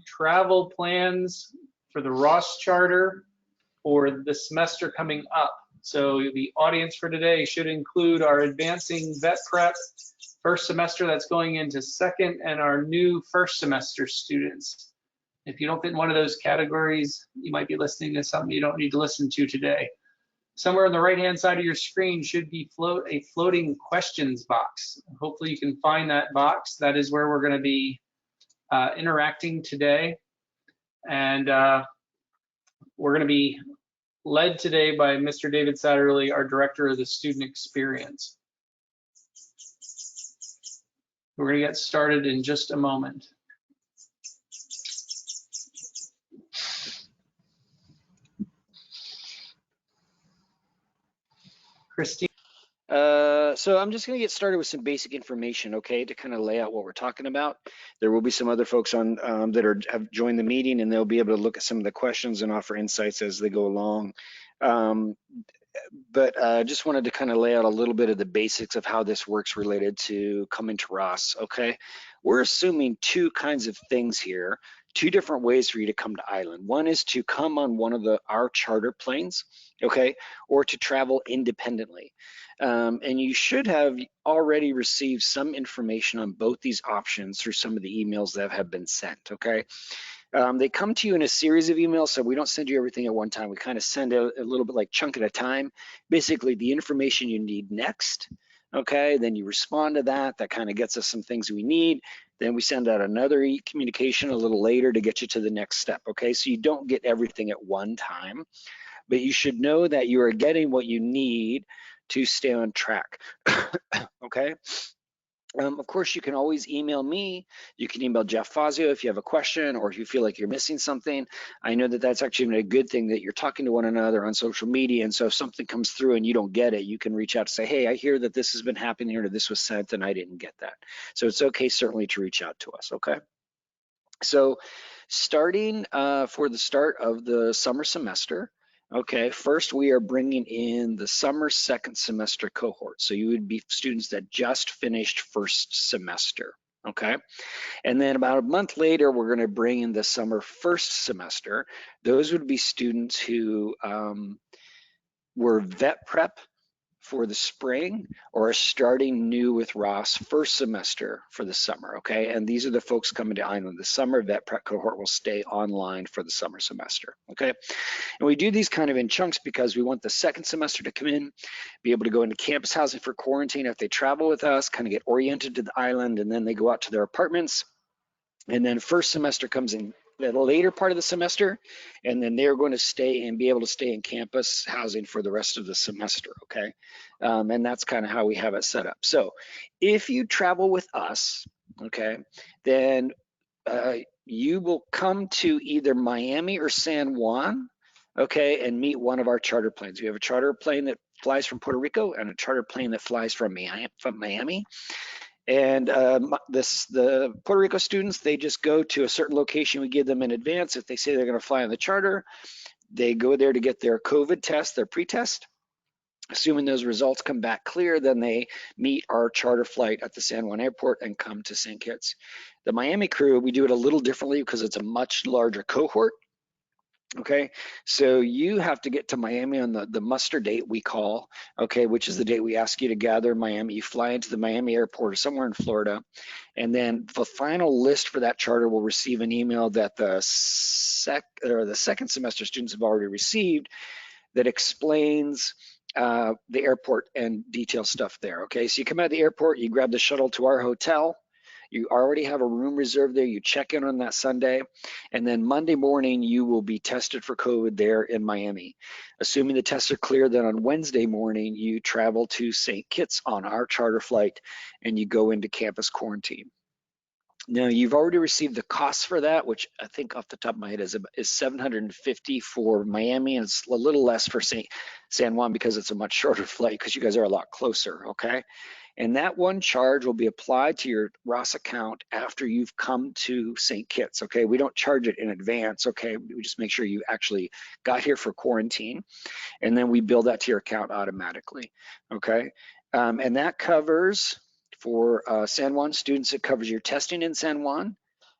travel plans for the Ross Charter for the semester coming up. So the audience for today should include our advancing vet prep first semester that's going into second and our new first semester students. If you don't fit in one of those categories, you might be listening to something you don't need to listen to today. Somewhere on the right-hand side of your screen should be a floating questions box. Hopefully you can find that box. That is where we're going to be interacting today. And we're going to be led today by Mr. David Satterley, our Director of the Student Experience. We're going to get started in just a moment. Christine. So I'm just going to get started with some basic information, okay, to kind of lay out what we're talking about. There will be some other folks on that have joined the meeting, and they'll be able to look at some of the questions and offer insights as they go along. But I just wanted to kind of lay out a little bit of the basics of how this works related to coming to Ross, okay? We're assuming two kinds of things here, two different ways for you to come to Island. One is to come on one of our charter planes, okay, or to travel independently. And you should have already received some information on both these options through some of the emails that have been sent, okay? They come to you in a series of emails, so we don't send you everything at one time. We kind of send a little bit like chunk at a time. Basically, the information you need next, okay? Then you respond to that. That kind of gets us some things we need. Then we send out another communication a little later to get you to the next step, okay? So you don't get everything at one time, but you should know that you are getting what you need to stay on track, okay? Of course, you can always email me. You can email Jeff Fazio if you have a question or if you feel like you're missing something. I know that that's actually a good thing that you're talking to one another on social media. And so if something comes through and you don't get it, you can reach out and say, hey, I hear that this has been happening or this was sent and I didn't get that. So it's okay, certainly, to reach out to us, okay? So starting for the start of the summer semester, okay, first we are bringing in the summer second semester cohort. So you would be students that just finished first semester, okay? And then about a month later, we're going to bring in the summer first semester. Those would be students who were vet prep for the spring or are starting new with Ross first semester for the summer, okay? And these are the folks coming to Island. The summer vet prep cohort will stay online for the summer semester, okay? And we do these kind of in chunks because we want the second semester to come in, be able to go into campus housing for quarantine if they travel with us, kind of get oriented to the Island, and then they go out to their apartments. And then first semester comes in the later part of the semester, and then they're going to stay and be able to stay in campus housing for the rest of the semester, okay? And that's kind of how we have it set up. So if you travel with us, okay, then you will come to either Miami or San Juan, okay, and meet one of our charter planes. We have a charter plane that flies from Puerto Rico and a charter plane that flies from Miami. And the Puerto Rico students, they just go to a certain location we give them in advance. If they say they're going to fly on the charter, they go there to get their COVID test, their pre-test. Assuming those results come back clear, then they meet our charter flight at the San Juan airport and come to St. Kitts. The Miami crew, we do it a little differently because it's a much larger cohort. Okay, so you have to get to Miami on the muster date we call, okay, which is the date we ask you to gather in Miami. You fly into the Miami airport or somewhere in Florida, and then the final list for that charter will receive an email that the second semester students have already received that explains the airport and detail stuff there, okay? So you come out of the airport, you grab the shuttle to our hotel. You already have a room reserved there. You check in on that Sunday, and then Monday morning you will be tested for COVID there in Miami. Assuming the tests are clear, then on Wednesday morning you travel to St. Kitts on our charter flight and you go into campus quarantine. Now you've already received the costs for that, which I think off the top of my head is $750 for Miami, and it's a little less for San Juan because it's a much shorter flight because you guys are a lot closer, okay? And that one charge will be applied to your Ross account after you've come to St. Kitts, okay? We don't charge it in advance, okay? We just make sure you actually got here for quarantine, and then we bill that to your account automatically, okay? And that covers, for San Juan students, it covers your testing in San Juan,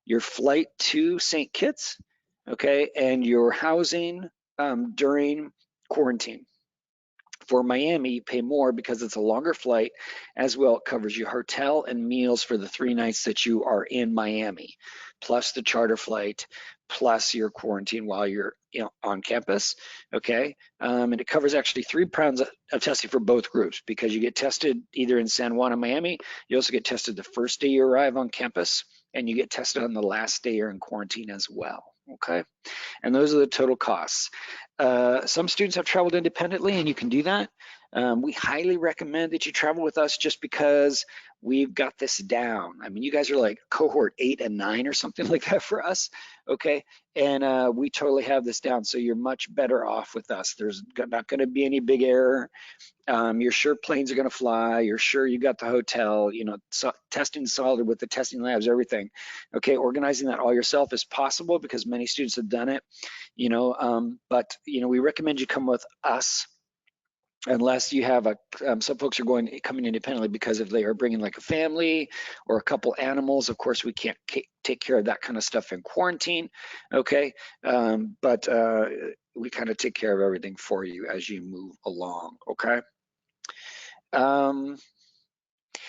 your flight to St. Kitts, okay, and your housing during quarantine. For Miami, you pay more because it's a longer flight. As well, it covers your hotel and meals for the 3 nights that you are in Miami, plus the charter flight, plus your quarantine while you're on campus, okay? And it covers actually 3 rounds of testing for both groups, because you get tested either in San Juan or Miami. You also get tested the first day you arrive on campus, and you get tested on the last day you're in quarantine as well, okay? And those are the total costs. Some students have traveled independently, and you can do that. We highly recommend that you travel with us just because we've got this down. I mean, you guys are like cohort 8 and 9 or something like that for us, okay? And we totally have this down, so you're much better off with us. There's not going to be any big error. You're sure planes are going to fly. You're sure you got the hotel, testing solid with the testing labs, everything. Okay, organizing that all yourself is possible because many students have done it, but we recommend you come with us unless you have some folks are coming independently because if they are bringing like a family or a couple animals. Of course, we can't take care of that kind of stuff in quarantine, okay? But we kind of take care of everything for you as you move along, okay?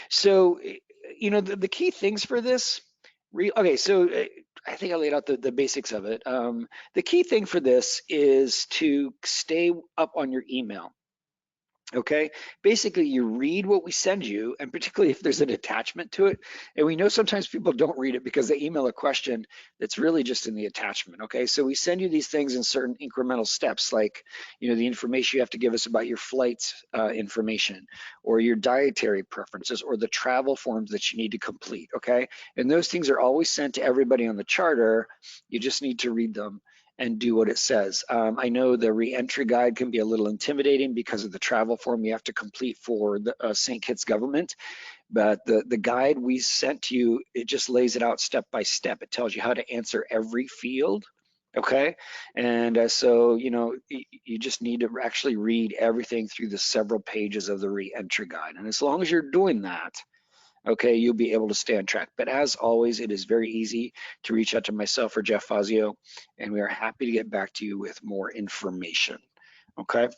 So, the key things for this, okay, so I think I laid out the basics of it. The key thing for this is to stay up on your email. Okay, basically you read what we send you, and particularly if there's an attachment to it. And we know sometimes people don't read it because they email a question that's really just in the attachment. Okay, so we send you these things in certain incremental steps, like the information you have to give us about your flights information, or your dietary preferences, or the travel forms that you need to complete. Okay, and those things are always sent to everybody on the charter. You just need to read them and do what it says. I know the re-entry guide can be a little intimidating because of the travel form you have to complete for the St. Kitts government, but the guide we sent to you, it just lays it out step by step. It tells you how to answer every field, okay? And so, you just need to actually read everything through the several pages of the re-entry guide. And as long as you're doing that, okay, you'll be able to stay on track. But as always, it is very easy to reach out to myself or Jeff Fazio, and we are happy to get back to you with more information, okay?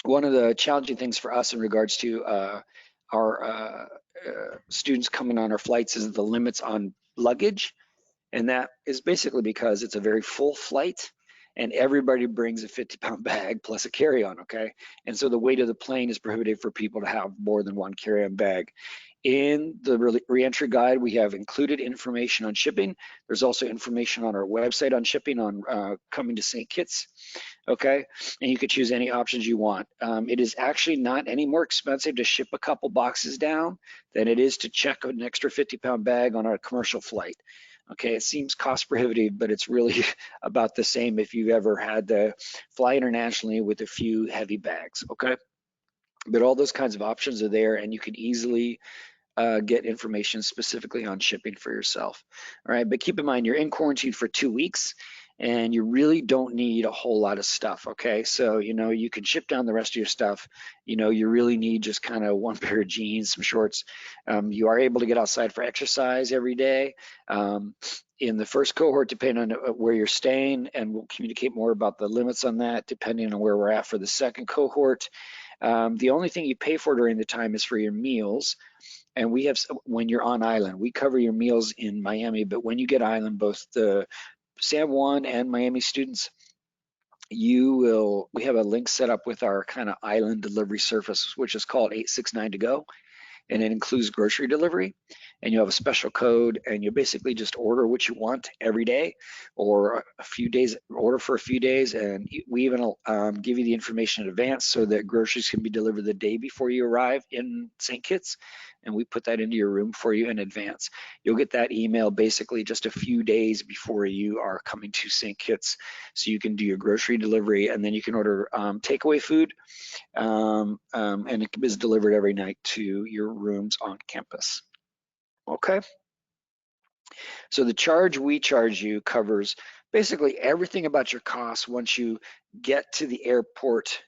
One of the challenging things for us in regards to our students coming on our flights is the limits on luggage, and that is basically because it's a very full flight, and everybody brings a 50-pound bag plus a carry-on, okay? And so the weight of the plane is prohibitive for people to have more than one carry-on bag. In the re-entry guide, we have included information on shipping. There's also information on our website on shipping on coming to St. Kitts, okay? And you could choose any options you want. It is actually not any more expensive to ship a couple boxes down than it is to check an extra 50-pound bag on a commercial flight. Okay, it seems cost prohibitive, but it's really about the same if you've ever had to fly internationally with a few heavy bags, okay? But all those kinds of options are there, and you can easily get information specifically on shipping for yourself. All right, but keep in mind you're in quarantine for 2 weeks, and you really don't need a whole lot of stuff. Okay, so you can ship down the rest of your stuff. You really need just kind of one pair of jeans, some shorts. You are able to get outside for exercise every day. In the first cohort, depending on where you're staying, and we'll communicate more about the limits on that depending on where we're at for the second cohort. The only thing you pay for during the time is for your meals. And we have, when you're on island, we cover your meals in Miami, but when you get island, both the San Juan and Miami students, we have a link set up with our kind of island delivery service, which is called 869 to go. And it includes grocery delivery, and you have a special code, and you basically just order what you want every day, or a few days, order for a few days, and we even give you the information in advance so that groceries can be delivered the day before you arrive in St. Kitts, and we put that into your room for you in advance. You'll get that email basically just a few days before you are coming to St. Kitts, so you can do your grocery delivery, and then you can order takeaway food, and it is delivered every night to your rooms on campus. Okay, so the charge we charge you covers basically everything about your costs once you get to the airport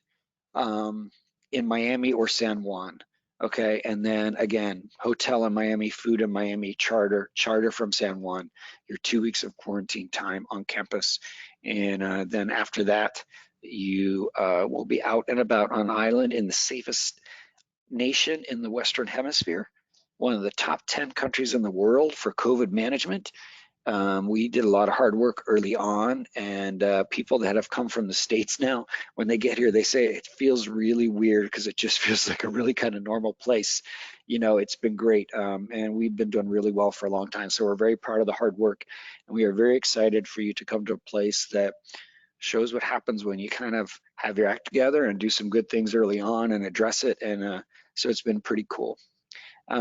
in Miami or San Juan. Okay, and then again, hotel in Miami, food in Miami, charter from San Juan, your 2 weeks of quarantine time on campus. And then after that, you will be out and about on island in the safest nation in the Western Hemisphere, one of the top 10 countries in the world for COVID management. We did a lot of hard work early on, and people that have come from the States now, when they get here, they say it feels really weird because it just feels like a really kind of normal place. You know, it's been great, and we've been doing really well for a long time. So we're very proud of the hard work, and we are very excited for you to come to a place that shows what happens when you kind of have your act together and do some good things early on and address it. And so it's been pretty cool. So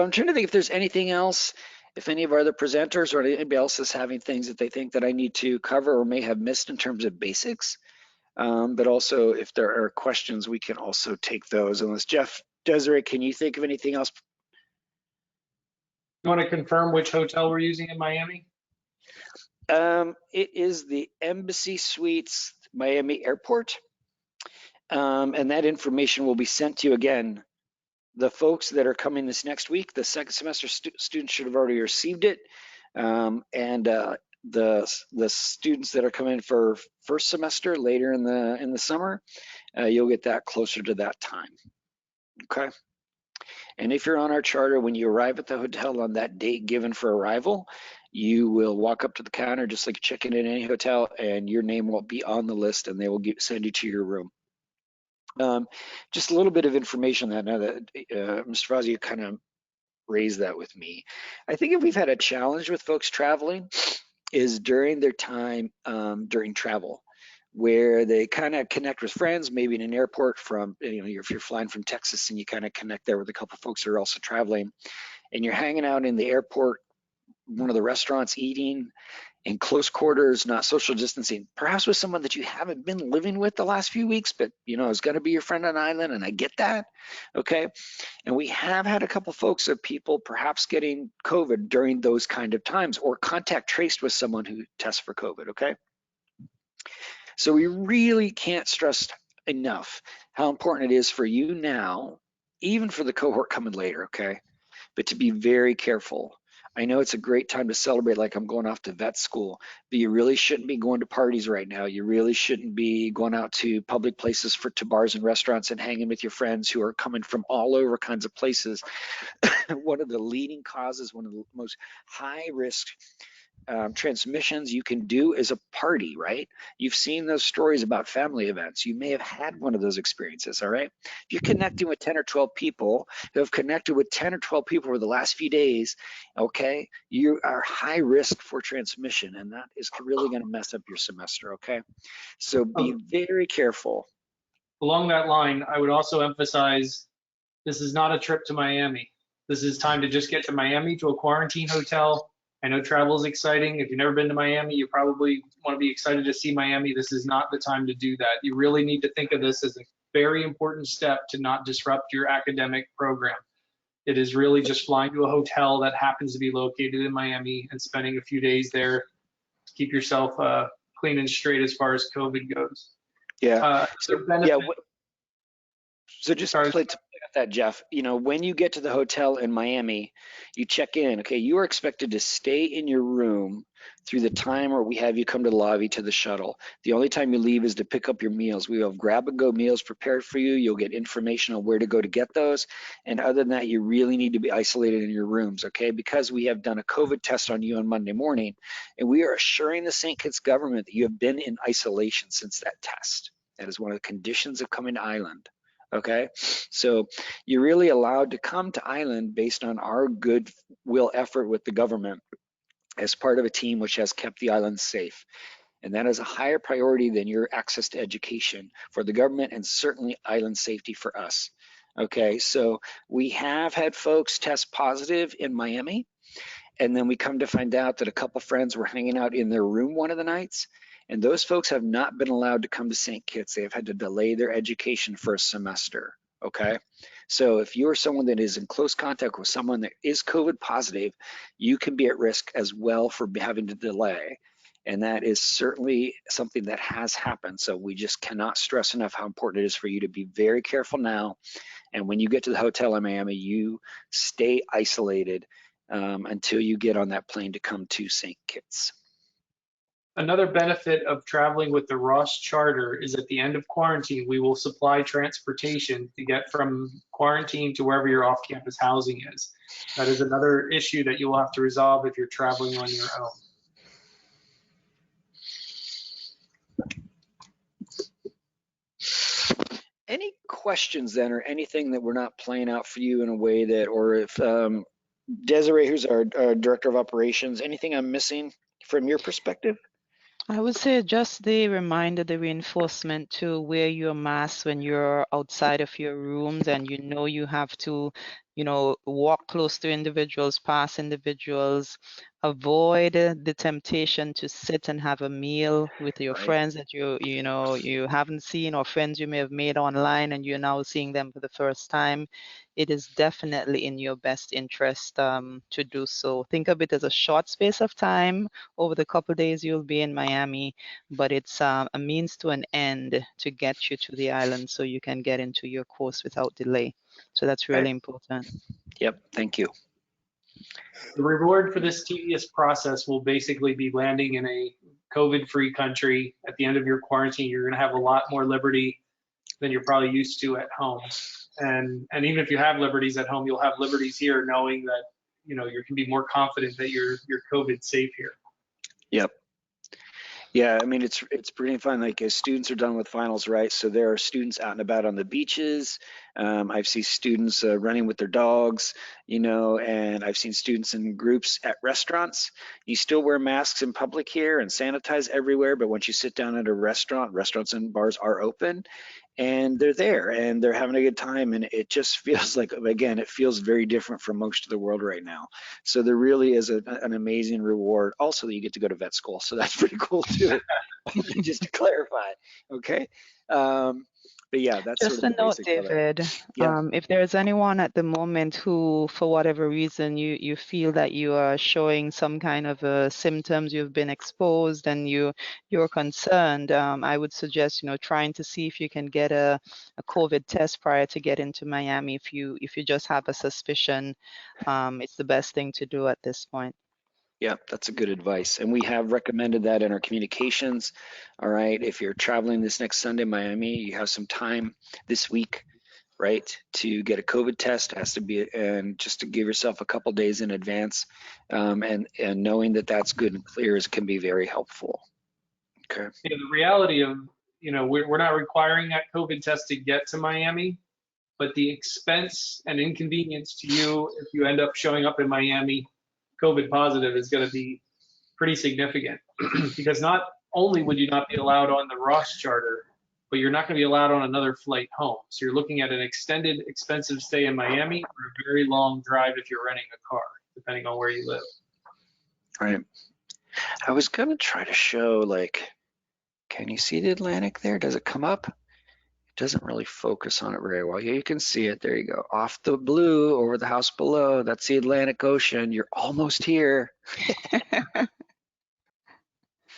I'm trying to think if there's anything else, if any of our other presenters or anybody else is having things that they think that I need to cover or may have missed in terms of basics. But also if there are questions, we can also take those. Unless Jeff, Desiree, can you think of anything else? You want to confirm which hotel we're using in Miami? It is the Embassy Suites Miami Airport. And that information will be sent to you again. The folks that are coming this next week, the second semester students should have already received it. The students that are coming for first semester later in the summer, you'll get that closer to that time. Okay. And if you're on our charter, when you arrive at the hotel on that date given for arrival, you will walk up to the counter just like you check in at any hotel, and your name will be on the list, and they will send you to your room. Just a little bit of information that now that Mr. Fazio kind of raised that with me. I think if we've had a challenge with folks traveling is during their time during travel, where they kind of connect with friends, maybe in an airport from, you know, if you're flying from Texas and you kind of connect there with a couple of folks that are also traveling, and you're hanging out in the airport, one of the restaurants, eating in close quarters, not social distancing, perhaps with someone that you haven't been living with the last few weeks, but you know is going to be your friend on island, and I get that, okay? And we have had a couple folks of people perhaps getting COVID during those kind of times, or contact traced with someone who tests for COVID, okay? So we really can't stress enough how important it is for you now, even for the cohort coming later, okay? But to be very careful. I know it's a great time to celebrate like I'm going off to vet school, but you really shouldn't be going to parties right now. You really shouldn't be going out to public places to bars and restaurants and hanging with your friends who are coming from all over kinds of places. One of the leading causes, one of the most high risk transmissions you can do is a party, right? You've seen those stories about family events. You may have had one of those experiences, all right? If you're connecting with 10 or 12 people who have connected with 10 or 12 people over the last few days, okay, you are high risk for transmission, and that is really going to mess up your semester, okay? So be very careful. Along that line, I would also emphasize this is not a trip to Miami. This is time to just get to Miami to a quarantine hotel. I know travel is exciting. If you've never been to Miami, you probably want to be excited to see Miami. This is not the time to do that. You really need to think of this as a very important step to not disrupt your academic program. It is really just flying to a hotel that happens to be located in Miami and spending a few days there to keep yourself clean and straight as far as COVID goes. Yeah. Benefit, So just play off that, Jeff. You know, when you get to the hotel in Miami, you check in. Okay, you are expected to stay in your room through the time where we have you come to the lobby to the shuttle. The only time you leave is to pick up your meals. We have grab-and-go meals prepared for you. You'll get information on where to go to get those. And other than that, you really need to be isolated in your rooms, okay? Because we have done a COVID test on you on Monday morning, and we are assuring the St. Kitts government that you have been in isolation since that test. That is one of the conditions of coming to island. Okay, so you're really allowed to come to island based on our goodwill effort with the government as part of a team which has kept the island safe. And that is a higher priority than your access to education for the government, and certainly island safety for us. Okay, so we have had folks test positive in Miami, and then we come to find out that a couple friends were hanging out in their room one of the nights, and those folks have not been allowed to come to St. Kitts. They have had to delay their education for a semester, okay? So if you're someone that is in close contact with someone that is COVID positive, you can be at risk as well for having to delay. And that is certainly something that has happened. So we just cannot stress enough how important it is for you to be very careful now. And when you get to the hotel in Miami, you stay isolated until you get on that plane to come to St. Kitts. Another benefit of traveling with the Ross Charter is at the end of quarantine, we will supply transportation to get from quarantine to wherever your off-campus housing is. That is another issue that you will have to resolve if you're traveling on your own. Any questions then, or anything that we're not playing out for you in a way that, or if Desiree, who's our director of operations, anything I'm missing from your perspective? I would say just the reminder, the reinforcement to wear your mask when you're outside of your rooms and you have to, walk close to individuals, pass individuals, avoid the temptation to sit and have a meal with your Right. friends that you haven't seen, or friends you may have made online and you're now seeing them for the first time. It is definitely in your best interest to do so. Think of it as a short space of time over the couple days you'll be in Miami, but it's a means to an end to get you to the island so you can get into your course without delay. So that's really important. Yep, thank you. The reward for this tedious process will basically be landing in a COVID-free country. At the end of your quarantine, you're going to have a lot more liberty than you're probably used to at home. And even if you have liberties at home, you'll have liberties here knowing that, you can be more confident that you're COVID safe here. Yep. Yeah, I mean, it's pretty fun. Like, as students are done with finals, right? So there are students out and about on the beaches. I've seen students running with their dogs, and I've seen students in groups at restaurants. You still wear masks in public here and sanitize everywhere, but once you sit down at a restaurant, restaurants and bars are open, and they're there and they're having a good time. And it just feels like, again, it feels very different from most of the world right now. So there really is an amazing reward. Also, that you get to go to vet school. So that's pretty cool too, just to clarify. Okay. But yeah, that's Just sort a of the note, basics of it. David, Yeah. if there's anyone at the moment who, for whatever reason, you feel that you are showing some kind of symptoms, you've been exposed and you're concerned, I would suggest, trying to see if you can get a COVID test prior to get into Miami. If you just have a suspicion, it's the best thing to do at this point. Yeah, that's a good advice. And we have recommended that in our communications. All right. If you're traveling this next Sunday, Miami, you have some time this week, right, to get a COVID test. It has to be, and just to give yourself a couple days in advance. And knowing that that's good and clear can be very helpful. Okay. The reality of, we're not requiring that COVID test to get to Miami, but the expense and inconvenience to you if you end up showing up in Miami COVID positive is going to be pretty significant because not only would you not be allowed on the Ross Charter, but you're not going to be allowed on another flight home. So you're looking at an extended, expensive stay in Miami or a very long drive if you're renting a car, depending on where you live. Right. I was going to try to show, like, can you see the Atlantic there? Does it come up? Doesn't really focus on it very well. Yeah, you can see it. There you go. Off the blue, over the house below. That's the Atlantic Ocean. You're almost here.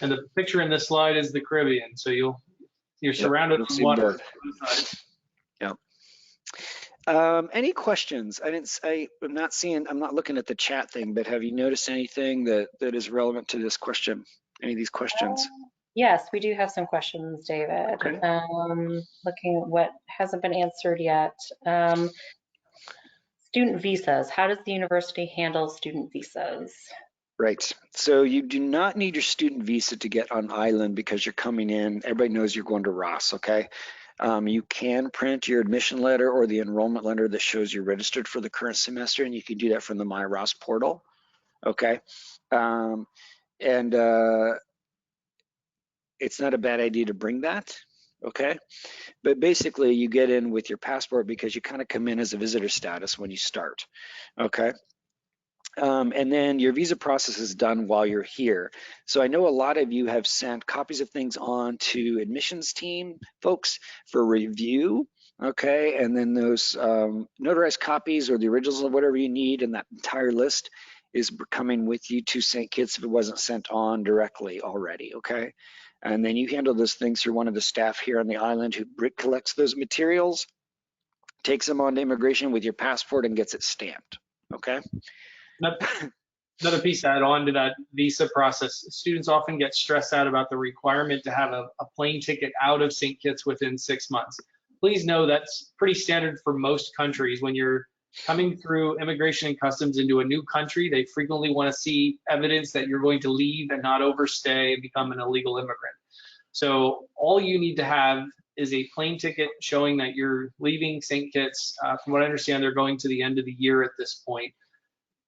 And the picture in this slide is the Caribbean. So you're surrounded see with water. both. Yep. Any questions? I'm not looking at the chat thing, but have you noticed anything that is relevant to this question? Any of these questions? Yes, we do have some questions, David. Okay. Looking at what hasn't been answered yet. Student visas. How does the university handle student visas? Right. So you do not need your student visa to get on island because you're coming in. Everybody knows you're going to Ross, okay? You can print your admission letter or the enrollment letter that shows you're registered for the current semester, and you can do that from the My Ross portal, okay? It's not a bad idea to bring that, okay? But basically, you get in with your passport because you kind of come in as a visitor status when you start, okay? And then your visa process is done while you're here. So I know a lot of you have sent copies of things on to admissions team folks for review, okay? And then those notarized copies or the originals of whatever you need in that entire list is coming with you to St. Kitts if it wasn't sent on directly already, okay? And then you handle those things through one of the staff here on the island who collects those materials, takes them on to immigration with your passport and gets it stamped, okay? Another piece to add on to that visa process, students often get stressed out about the requirement to have a plane ticket out of St. Kitts within 6 months. Please know that's pretty standard for most countries. When you're coming through immigration and customs into a new country, they frequently want to see evidence that you're going to leave and not overstay and become an illegal immigrant. So all you need to have is a plane ticket showing that you're leaving St. Kitts. From what I understand, they're going to the end of the year at this point.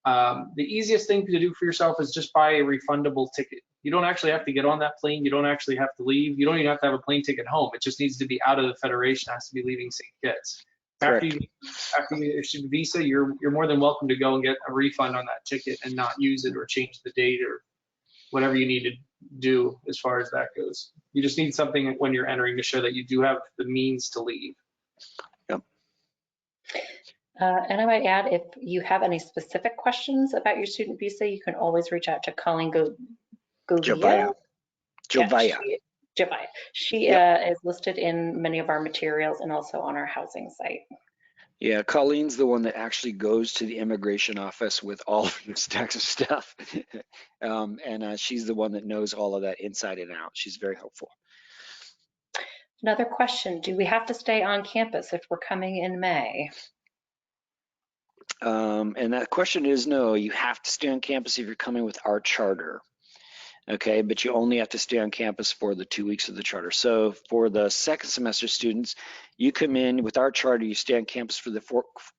The easiest thing to do for yourself is just buy a refundable ticket. You don't actually have to get on that plane. You don't actually have to leave. You don't even have to have a plane ticket home. It just needs to be out of the Federation. It has to be leaving St. Kitts. After you get issued a visa, you're more than welcome to go and get a refund on that ticket and not use it or change the date or whatever you need to do as far as that goes. You just need something when you're entering to show that you do have the means to leave. And I might add, if you have any specific questions about your student visa, you can always reach out to Colleen Govia. Jovaya. Jovaya. She is listed in many of our materials and also on our housing site. Yeah, Colleen's the one that actually goes to the immigration office with all of your stacks of stuff. And she's the one that knows all of that inside and out. She's very helpful. Another question, do we have to stay on campus if we're coming in May? And that question is no, you have to stay on campus if you're coming with our charter. Okay, but you only have to stay on campus for the 2 weeks of the charter. So for the second semester students, you come in with our charter, you stay on campus for the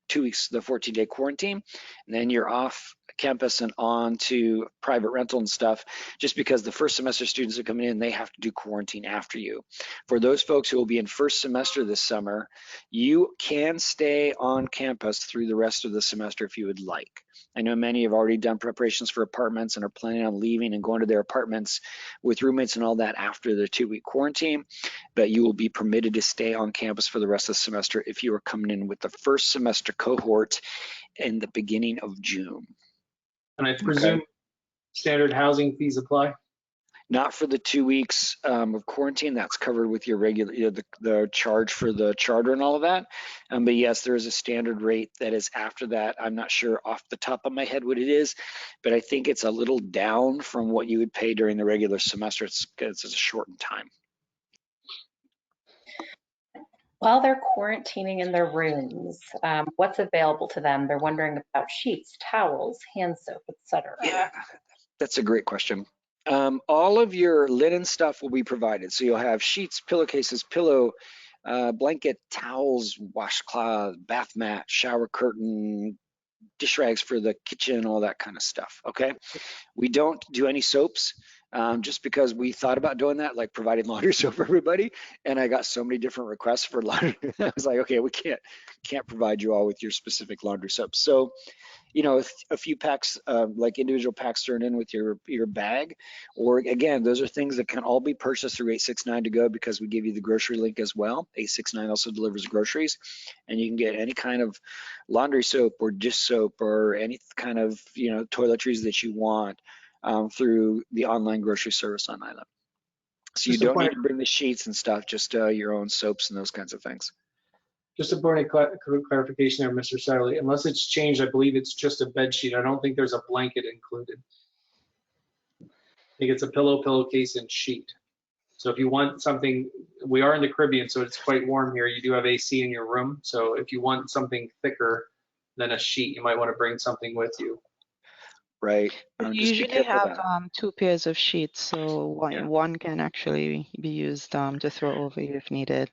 2 weeks, the 14-day quarantine, and then you're off campus and on to private rental and stuff, just because the first semester students are coming in, they have to do quarantine after you. For those folks who will be in first semester this summer, you can stay on campus through the rest of the semester if you would like. I know many have already done preparations for apartments and are planning on leaving and going to their apartments with roommates and all that after the 2-week quarantine, but you will be permitted to stay on campus for the rest of the semester if you are coming in with the first semester cohort in the beginning of June. And I presume standard housing fees apply? Not for the 2 weeks of quarantine. That's covered with your regular, the charge for the charter and all of that. But yes, there is a standard rate that is after that. I'm not sure off the top of my head what it is, but I think it's a little down from what you would pay during the regular semester. It's a shortened time. While they're quarantining in their rooms, what's available to them? They're wondering about sheets, towels, hand soap, etc. Yeah, that's a great question. All of your linen stuff will be provided. So you'll have sheets, pillowcases, pillow, blanket, towels, washcloth, bath mat, shower curtain, dish rags for the kitchen, all that kind of stuff, okay? We don't do any soaps just because we thought about doing that, like providing laundry soap for everybody, and I got so many different requests for laundry. I was like, okay, we can't provide you all with your specific laundry soap. So, you know, a few packs, like individual packs thrown in with your bag, or again, those are things that can all be purchased through 869 to go because we give you the grocery link as well. 869 also delivers groceries, and you can get any kind of laundry soap or dish soap or any kind of, you know, toiletries that you want through the online grocery service on Island. So you don't need to bring the sheets and stuff, just your own soaps and those kinds of things. Just a point of clarification there, Mr. Satterley. Unless it's changed, I believe it's just a bed sheet. I don't think there's a blanket included. I think it's a pillow, pillowcase, and sheet. So if you want something, we are in the Caribbean, so it's quite warm here. You do have AC in your room. So if you want something thicker than a sheet, you might want to bring something with you. Right. We usually have 2 pairs of sheets, so one can actually be used to throw over you if needed.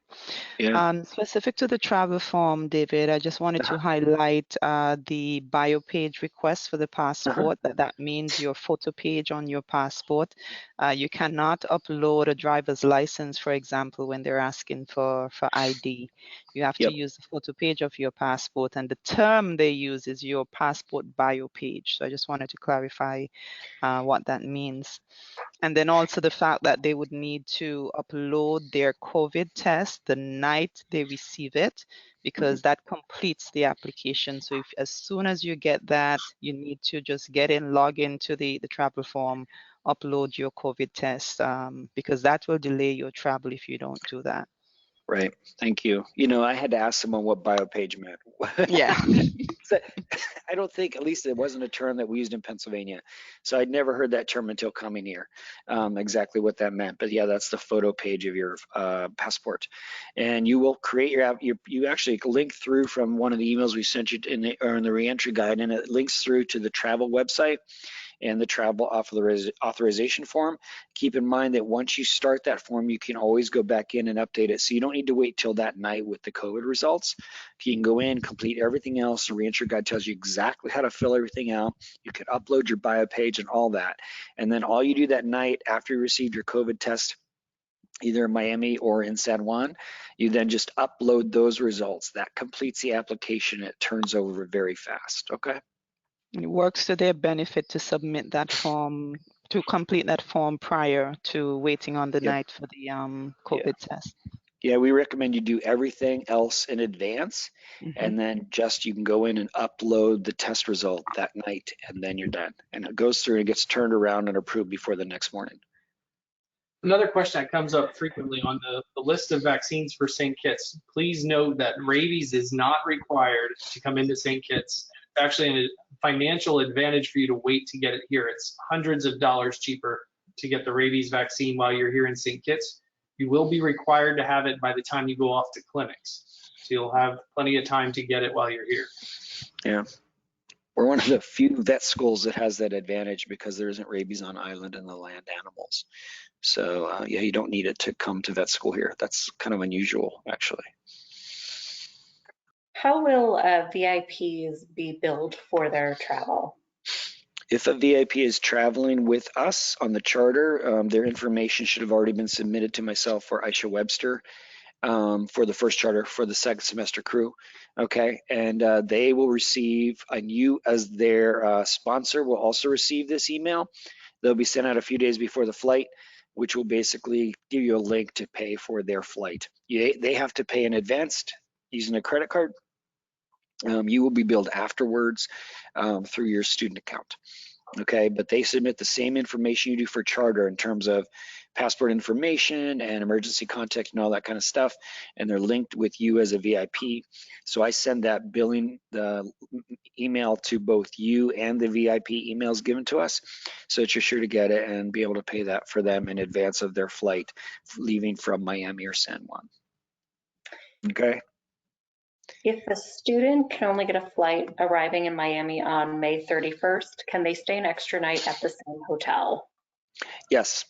Yeah. Specific to the travel form, David, I just wanted to highlight the bio page request for the passport. That means your photo page on your passport. You cannot upload a driver's license, for example, when they're asking for ID. You have to use the photo page of your passport, and the term they use is your passport bio page. So I just wanted to clarify what that means. And then also the fact that they would need to upload their COVID test the night they receive it, because that completes the application. So if as soon as you get that, you need to just get in, log into the travel form, upload your COVID test, because that will delay your travel if you don't do that. Right. Thank you. You know, I had to ask someone what biopage meant. Yeah. So, I don't think, at least it wasn't a term that we used in Pennsylvania. So I'd never heard that term until coming here, exactly what that meant. But yeah, that's the photo page of your passport. And you will create your app. You actually link through from one of the emails we sent you in the reentry guide, and it links through to the travel website and the travel authorization form. Keep in mind that once you start that form, you can always go back in and update it. So you don't need to wait till that night with the COVID results. You can go in, complete everything else. The reentry guide tells you exactly how to fill everything out. You can upload your bio page and all that. And then all you do that night after you received your COVID test, either in Miami or in San Juan, you then just upload those results. That completes the application. It turns over very fast, okay? It works to their benefit to submit that form, to complete that form prior to waiting on the Yep. night for the COVID test. Yeah, we recommend you do everything else in advance, and then just you can go in and upload the test result that night, and then you're done. And it goes through and gets turned around and approved before the next morning. Another question that comes up frequently on the list of vaccines for St. Kitts, please note that rabies is not required to come into St. Kitts. It's actually a financial advantage for you to wait to get it here. It's hundreds of dollars cheaper to get the rabies vaccine while you're here in St. Kitts. You will be required to have it by the time you go off to clinics. So you'll have plenty of time to get it while you're here. Yeah. We're one of the few vet schools that has that advantage because there isn't rabies on island and the land animals. So yeah, you don't need it to come to vet school here. That's kind of unusual, actually. How will VIPs be billed for their travel? If a VIP is traveling with us on the charter, their information should have already been submitted to myself or Aisha Webster for the first charter for the second semester crew. Okay, and they will receive, and you as their sponsor will also receive this email. They'll be sent out a few days before the flight, which will basically give you a link to pay for their flight. They have to pay in advance using a credit card. You will be billed afterwards through your student account. Okay, but they submit the same information you do for charter in terms of passport information and emergency contact and all that kind of stuff, and they're linked with you as a VIP. So I send that billing email to both you and the VIP emails given to us, so that you're sure to get it and be able to pay that for them in advance of their flight leaving from Miami or San Juan. Okay. If a student can only get a flight arriving in Miami on May 31st, can they stay an extra night at the same hotel? Yes.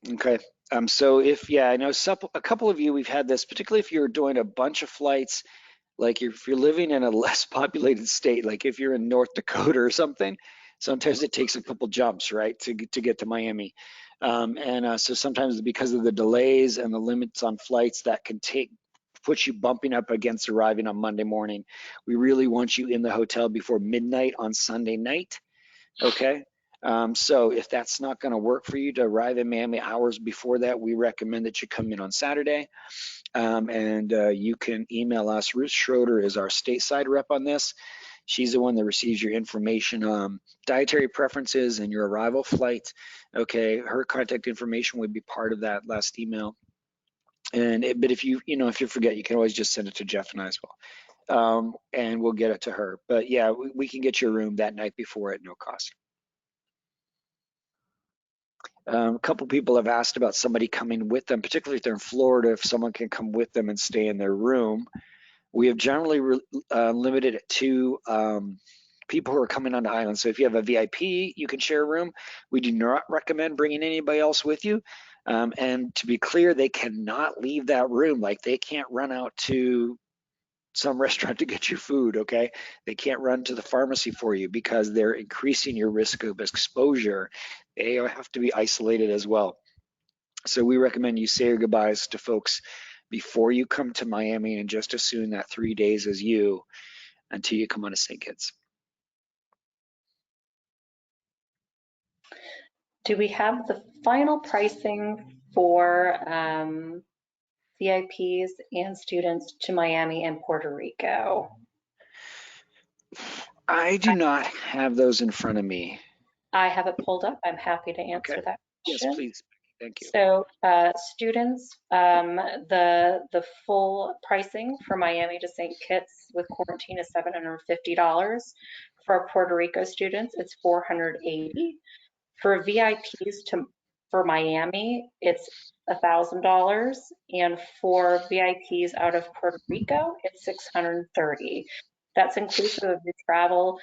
Okay. So if, yeah, I know a couple of you, we've had this, particularly if you're doing a bunch of flights, like if you're living in a less populated state, like if you're in North Dakota or something, sometimes it takes a couple jumps, right, to get to Miami. So sometimes because of the delays and the limits on flights, that can put you bumping up against arriving on Monday morning. We really want you in the hotel before midnight on Sunday night. Okay. So if that's not going to work for you to arrive in Miami hours before that, we recommend that you come in on Saturday. You can email us. Ruth Schroeder is our stateside rep on this. She's the one that receives your information, dietary preferences and your arrival flight. Okay, her contact information would be part of that last email. But if you forget, you can always just send it to Jeff and I as well, and we'll get it to her. But yeah, we can get your room that night before at no cost. A couple people have asked about somebody coming with them, particularly if they're in Florida, if someone can come with them and stay in their room. We have generally limited it to people who are coming on the island. So if you have a VIP, you can share a room. We do not recommend bringing anybody else with you. And to be clear, they cannot leave that room. Like they can't run out to some restaurant to get your food, okay? They can't run to the pharmacy for you because they're increasing your risk of exposure. They have to be isolated as well. So we recommend you say your goodbyes to folks before you come to Miami and just assume that 3 days is you until you come on to St. Kitts. Do we have the final pricing for VIPs and students to Miami and Puerto Rico? I do not have those in front of me. I have it pulled up. I'm happy to answer Okay. that Yes, question. please. Thank you. So students, the full pricing for Miami to St. Kitts with quarantine is $750. For Puerto Rico students, it's $480. For VIPs for Miami, it's $1,000, and for VIPs out of Puerto Rico, it's $630. That's inclusive of your travel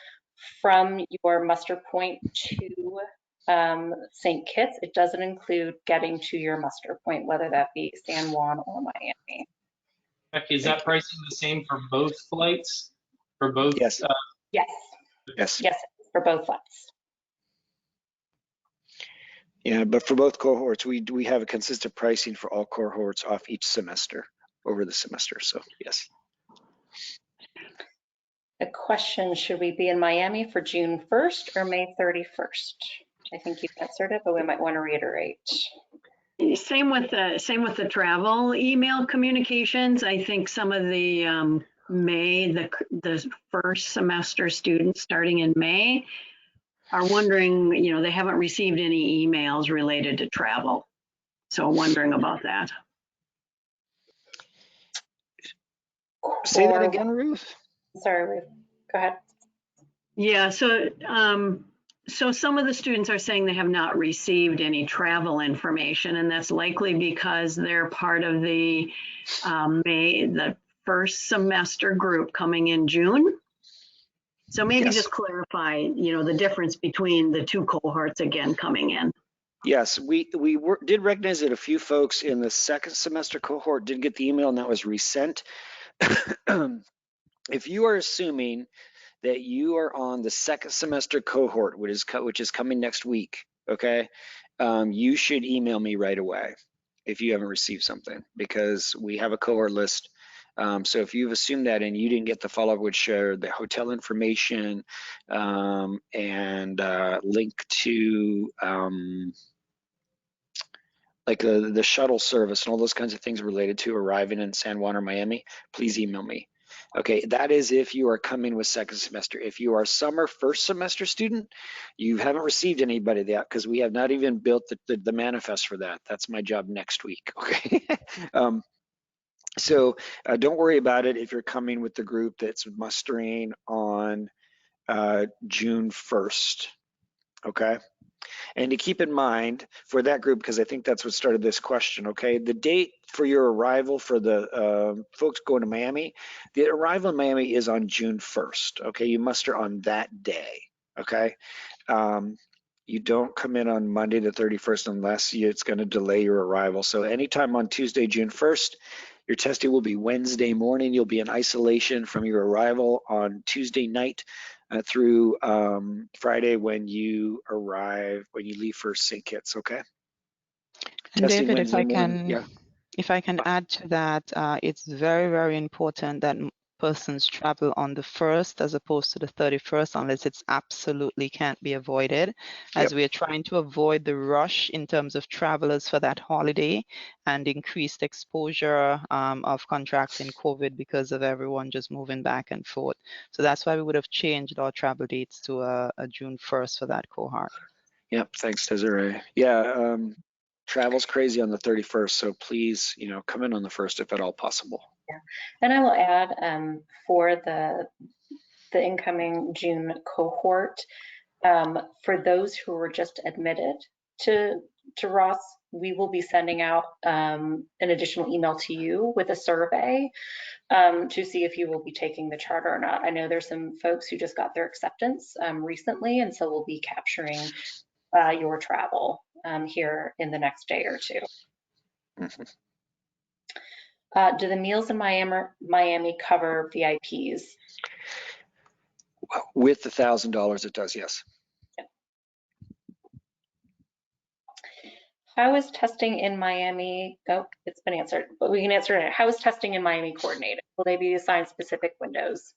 from your muster point to St. Kitts. It doesn't include getting to your muster point, whether that be San Juan or Miami. Becky, is that pricing the same for both flights? For both? Yes. Yes, Yes. yes, for both flights. Yeah, but for both cohorts, we have a consistent pricing for all cohorts off each semester over the semester. So yes. A question, should we be in Miami for June 1st or May 31st? I think you've answered it, but we might want to reiterate. Same with the travel email communications. I think some of the the first semester students starting in May are wondering, they haven't received any emails related to travel. So wondering about that. Say that again, Ruth. Sorry, Ruth. Go ahead. Yeah, so some of the students are saying they have not received any travel information, and that's likely because they're part of the the first semester group coming in June. So maybe Yes. just clarify, the difference between the two cohorts again coming in. Yes, we did recognize that a few folks in the second semester cohort did get the email, and that was resent. If you are assuming that you are on the second semester cohort, which is coming next week, okay, you should email me right away if you haven't received something, because we have a cohort list. So if you've assumed that and you didn't get the follow-up, would share the hotel information and link to like the shuttle service and all those kinds of things related to arriving in San Juan or Miami, please email me. Okay, that is if you are coming with second semester. If you are summer first semester student, you haven't received anybody yet because we have not even built the manifest for that. That's my job next week, okay? So don't worry about it if you're coming with the group that's mustering on June 1st, okay? And to keep in mind for that group, because I think that's what started this question, okay? The date for your arrival for the folks going to Miami, the arrival in Miami is on June 1st, okay? You muster on that day, okay? You don't come in on Monday the 31st unless it's going to delay your arrival. So anytime on Tuesday, June 1st, your testing will be Wednesday morning. You'll be in isolation from your arrival on Tuesday night through Friday when you leave for St. Kitts, okay? And Testing David, Wednesday morning, yeah. if I can add to that, it's very, very important that persons travel on the 1st as opposed to the 31st, unless it's absolutely can't be avoided, as we are trying to avoid the rush in terms of travelers for that holiday and increased exposure of contracting COVID because of everyone just moving back and forth. So that's why we would have changed our travel dates to a June 1st for that cohort. Yep, thanks, Desiree. Yeah, travel's crazy on the 31st, so please, come in on the 1st if at all possible. Yeah, and I will add for the incoming June cohort, for those who were just admitted to Ross, we will be sending out an additional email to you with a survey to see if you will be taking the charter or not. I know there's some folks who just got their acceptance recently, and so we'll be capturing your travel here in the next day or two. Mm-hmm. Do the meals in Miami cover VIPs? With the $1,000, it does, yes. How is testing in Miami? Oh, it's been answered, but we can answer it. How is testing in Miami coordinated? Will they be assigned specific windows?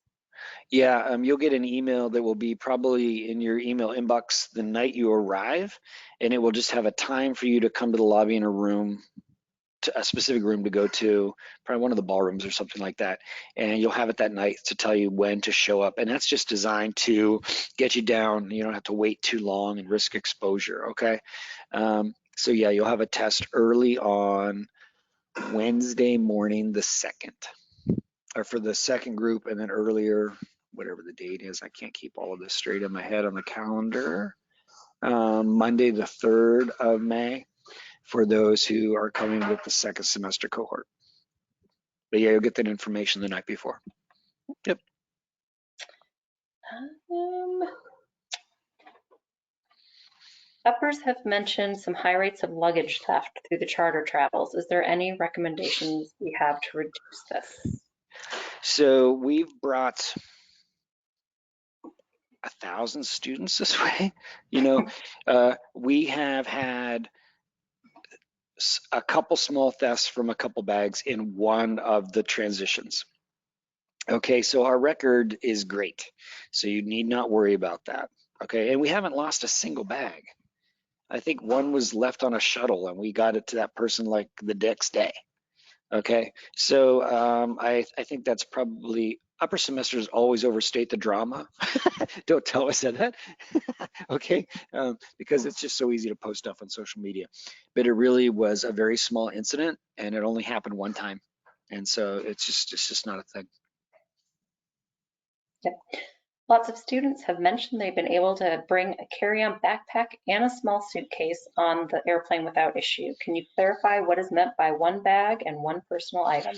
Yeah, you'll get an email that will be probably in your email inbox the night you arrive, and it will just have a time for you to come to the lobby in a room, to a specific room to go to, probably one of the ballrooms or something like that. And you'll have it that night to tell you when to show up. And that's just designed to get you down. You don't have to wait too long and risk exposure, okay? So yeah, you'll have a test early on Wednesday morning, the 2nd, or for the second group, and then earlier, whatever the date is. I can't keep all of this straight in my head on the calendar. Monday, the 3rd of May, for those who are coming with the second semester cohort. But yeah, you'll get that information the night before. Yep. Uppers have mentioned some high rates of luggage theft through the charter travels. Is there any recommendations we have to reduce this? So we've brought 1,000 students this way. You know, we have had a couple small thefts from a couple bags in one of the transitions. Okay, so our record is great. So you need not worry about that. Okay, and we haven't lost a single bag. I think one was left on a shuttle and we got it to that person like the next day. Okay, so I think that's probably, upper semesters always overstate the drama. Don't tell us that. Okay, because it's just so easy to post stuff on social media. But it really was a very small incident and it only happened one time. And so it's just not a thing. Yep. Lots of students have mentioned they've been able to bring a carry-on backpack and a small suitcase on the airplane without issue. Can you clarify what is meant by one bag and one personal item?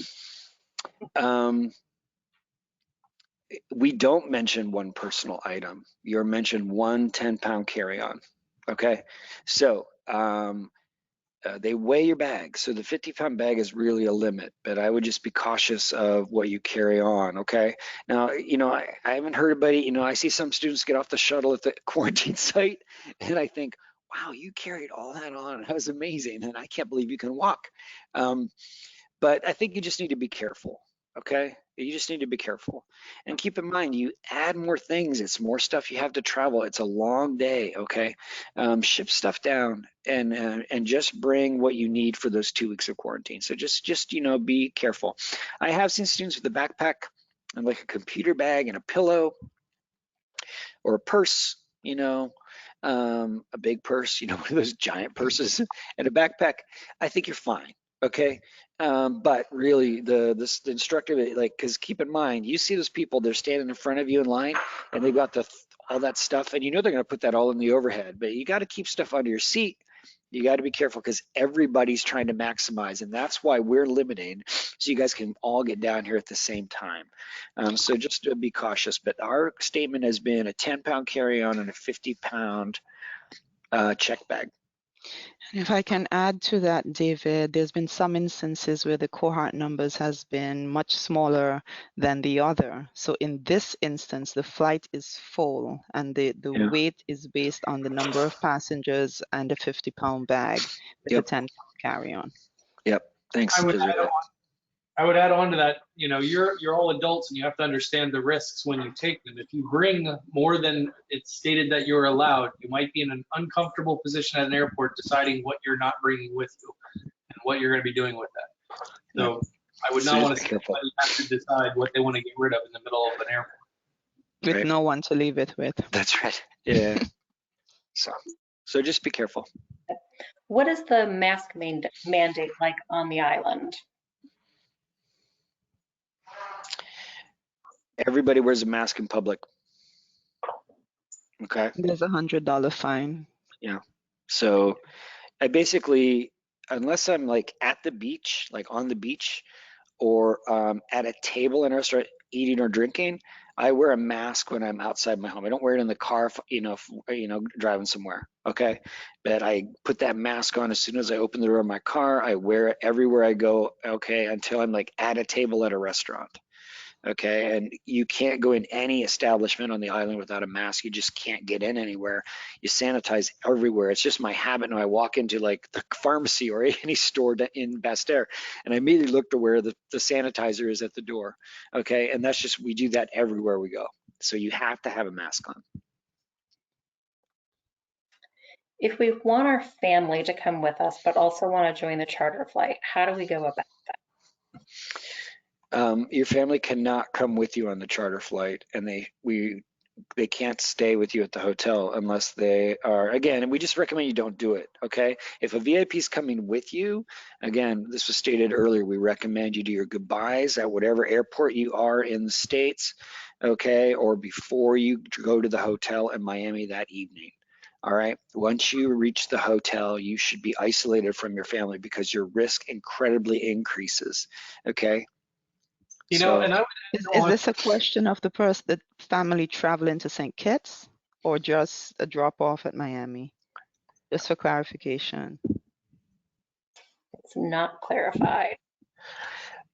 We don't mention one personal item. You're mentioned one 10-pound carry-on. Okay, so they weigh your bag. So the 50-pound bag is really a limit, but I would just be cautious of what you carry on. Okay. Now, you know, I haven't heard anybody, you know, I see some students get off the shuttle at the quarantine site and I think, wow, you carried all that on. That was amazing. And I can't believe you can walk. But I think you just need to be careful. Okay, you just need to be careful and keep in mind, you add more things, it's more stuff you have to travel, it's a long day. Okay, ship stuff down and just bring what you need for those 2 weeks of quarantine. So just you know, be careful. I have seen students with a backpack and like a computer bag and a pillow or a purse, you know, a big purse, you know, one of those giant purses and a backpack. I think you're fine. Okay, but really the instructor, like, because keep in mind, you see those people, they're standing in front of you in line and they've got all that stuff and you know they're going to put that all in the overhead, but you got to keep stuff under your seat. You got to be careful because everybody's trying to maximize, and that's why we're limiting, so you guys can all get down here at the same time. So just be cautious, but our statement has been a 10-pound carry-on and a 50-pound check bag. And if I can add to that, David, there's been some instances where the cohort numbers has been much smaller than the other. So in this instance, the flight is full and the Yeah. weight is based on the number of passengers and a 50-pound bag with Yep. a 10-pound carry-on. Yep. Thanks. I would add on to that, you know, you're all adults and you have to understand the risks when you take them. If you bring more than it's stated that you're allowed, you might be in an uncomfortable position at an airport deciding what you're not bringing with you and what you're going to be doing with that. So I would not want to see anybody have to decide what they want to get rid of in the middle of an airport. With no one to leave it with. That's right. Yeah. So just be careful. What is the mask mandate like on the island? Everybody wears a mask in public. Okay. There's $100 fine. Yeah. So I basically, unless I'm like at the beach, like on the beach, or at a table in a restaurant eating or drinking, I wear a mask when I'm outside my home. I don't wear it in the car, driving somewhere. Okay. But I put that mask on as soon as I open the door of my car. I wear it everywhere I go. Okay. Until I'm like at a table at a restaurant. okay? And you can't go in any establishment on the island without a mask. You just can't get in anywhere. You sanitize everywhere. It's just my habit now. I walk into like the pharmacy or any store in Basse-Terre, and I immediately look to where the sanitizer is at the door, okay? And that's just, we do that everywhere we go. So you have to have a mask on. If we want our family to come with us, but also want to join the charter flight, how do we go about that? Your family cannot come with you on the charter flight, and they can't stay with you at the hotel unless they are, again, and we just recommend you don't do it, okay? If a VIP is coming with you, again, this was stated earlier, we recommend you do your goodbyes at whatever airport you are in the States, okay? Or before you go to the hotel in Miami that evening. All right, once you reach the hotel, you should be isolated from your family because your risk incredibly increases, okay? You know, and I would Is this a question of the family traveling to St. Kitts or just a drop off at Miami? Just for clarification. It's not clarified.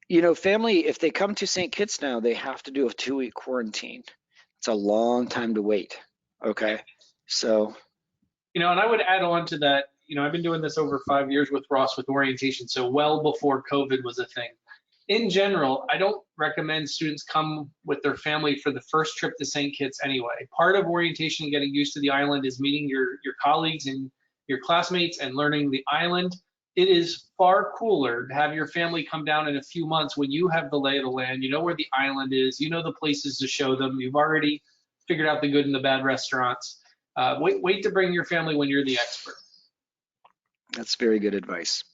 You know, family, if they come to St. Kitts now, they have to do a 2-week quarantine. It's a long time to wait, okay? So. You know, and I would add on to that, you know, I've been doing this over 5 years with Ross with orientation, so well before COVID was a thing. In general, I don't recommend students come with their family for the first trip to St. Kitts anyway. Part of orientation, getting used to the island, is meeting your colleagues and your classmates and learning the island. It is far cooler to have your family come down in a few months when you have the lay of the land, you know where the island is, you know the places to show them, you've already figured out the good and the bad restaurants. Wait to bring your family when you're the expert. That's very good advice.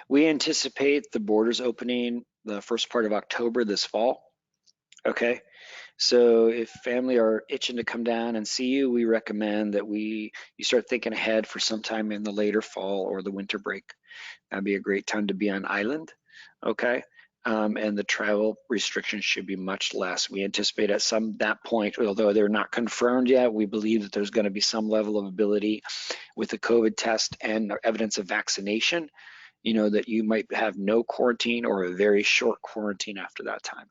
We anticipate the borders opening the first part of October this fall. Okay, so if family are itching to come down and see you, we recommend that you start thinking ahead for sometime in the later fall or the winter break. That'd be a great time to be on island. Okay. And the travel restrictions should be much less. We anticipate at that point, although they're not confirmed yet, we believe that there's going to be some level of ability with the COVID test and evidence of vaccination, you know, that you might have no quarantine or a very short quarantine after that time.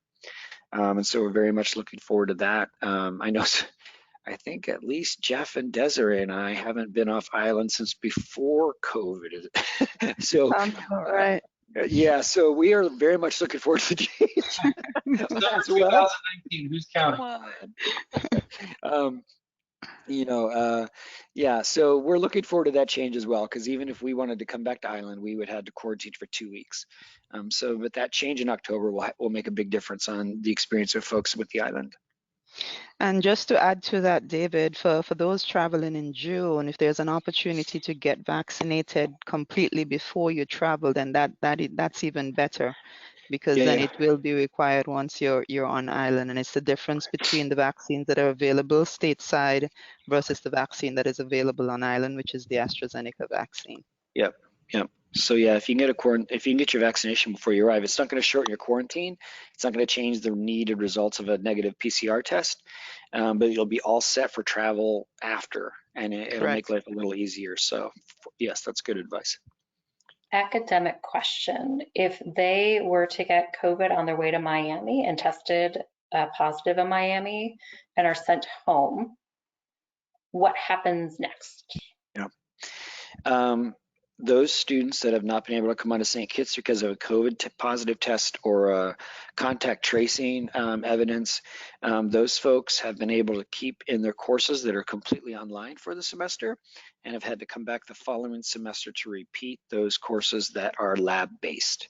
And so we're very much looking forward to that. I think at least Jeff and Desiree and I haven't been off island since before COVID. So, right. Yeah, so we are very much looking forward to the change. It's 2019, who's counting? You know, yeah, so we're looking forward to that change as well, because even if we wanted to come back to island, we would have to quarantine for 2 weeks. But that change in October will make a big difference on the experience of folks with the island. And just to add to that, David, for those traveling in June, if there's an opportunity to get vaccinated completely before you travel, then that's even better, because then it will be required once you're on island. And it's the difference between the vaccines that are available stateside versus the vaccine that is available on island, which is the AstraZeneca vaccine. Yep. So yeah, if you can get your vaccination before you arrive, it's not going to shorten your quarantine. It's not going to change the needed results of a negative PCR test, but you'll be all set for travel after, and it'll make life a little easier. So yes, that's good advice. Academic question. If they were to get COVID on their way to Miami and tested positive in Miami and are sent home, what happens next? Yeah. Those students that have not been able to come onto St. Kitts because of a COVID positive test or contact tracing evidence, those folks have been able to keep in their courses that are completely online for the semester and have had to come back the following semester to repeat those courses that are lab-based,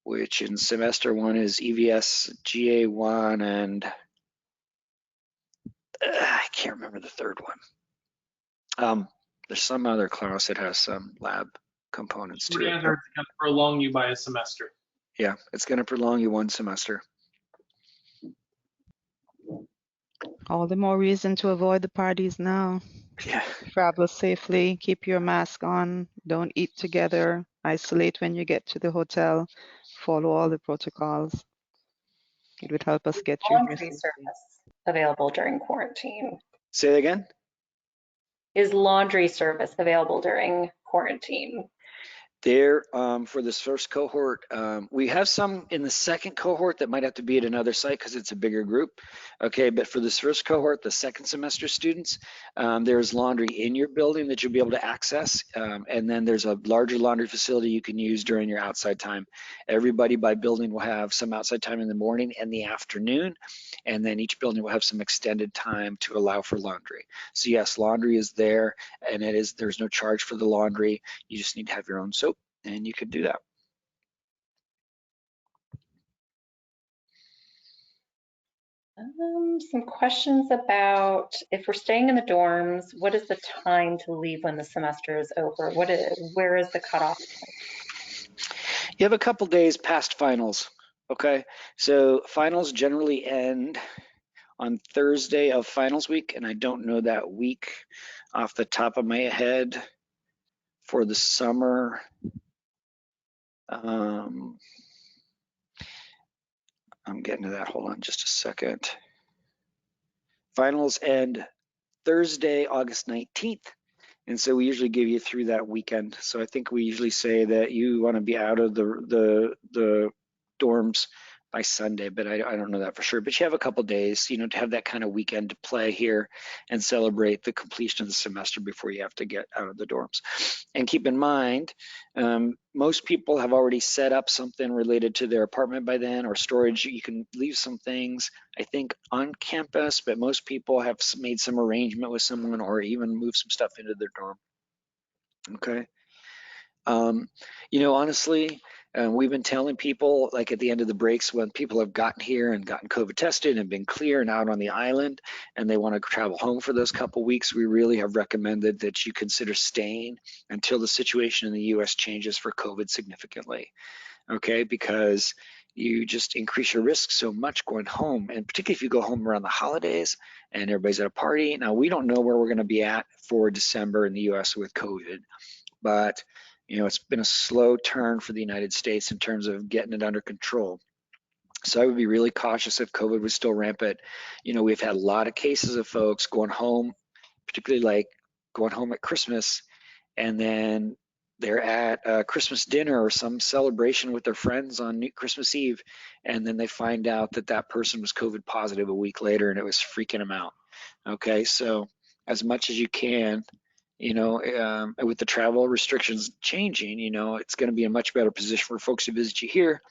which in semester 1 is EVS, GA1, and I can't remember the third one. There's some other class that has some lab components to it. It's going to prolong you by a semester. Yeah, it's going to prolong you 1 semester. All the more reason to avoid the parties now. Yeah. Travel safely, keep your mask on, don't eat together, isolate when you get to the hotel, follow all the protocols. It would help us get you Laundry service available during quarantine? Say that again? Is laundry service available during quarantine? There, for this first cohort, we have some in the second cohort that might have to be at another site because it's a bigger group. Okay, but for this first cohort, the second semester students, there's laundry in your building that you'll be able to access. And then there's a larger laundry facility you can use during your outside time. Everybody by building will have some outside time in the morning and the afternoon. And then each building will have some extended time to allow for laundry. So yes, laundry is there, and there's no charge for the laundry. You just need to have your own soap, and you could do that. Some questions about if we're staying in the dorms, what is the time to leave when the semester is over? Where is the cutoff point? You have a couple days past finals, okay? So finals generally end on Thursday of finals week, and I don't know that week off the top of my head for the summer. I'm getting to that, hold on just a second. Finals end Thursday, August 19th. And so we usually give you through that weekend. So I think we usually say that you want to be out of the dorms by Sunday, but I don't know that for sure. But you have a couple days, to have that kind of weekend to play here and celebrate the completion of the semester before you have to get out of the dorms. And keep in mind, most people have already set up something related to their apartment by then, or storage. You can leave some things, I think, on campus, but most people have made some arrangement with someone or even moved some stuff into their dorm. Okay. Honestly, we've been telling people, like at the end of the breaks, when people have gotten here and gotten COVID tested and been clear and out on the island and they want to travel home for those couple weeks, we really have recommended that you consider staying until the situation in the US changes for COVID significantly. Okay, because you just increase your risk so much going home, and particularly if you go home around the holidays and everybody's at a party. Now, we don't know where we're going to be at for December in the US with COVID, but it's been a slow turn for the United States in terms of getting it under control. So I would be really cautious if COVID was still rampant. We've had a lot of cases of folks going home, particularly like going home at Christmas, and then they're at a Christmas dinner or some celebration with their friends on Christmas Eve, and then they find out that that person was COVID positive a week later, and it was freaking them out. Okay, so as much as you can, with the travel restrictions changing, it's going to be a much better position for folks to visit you here.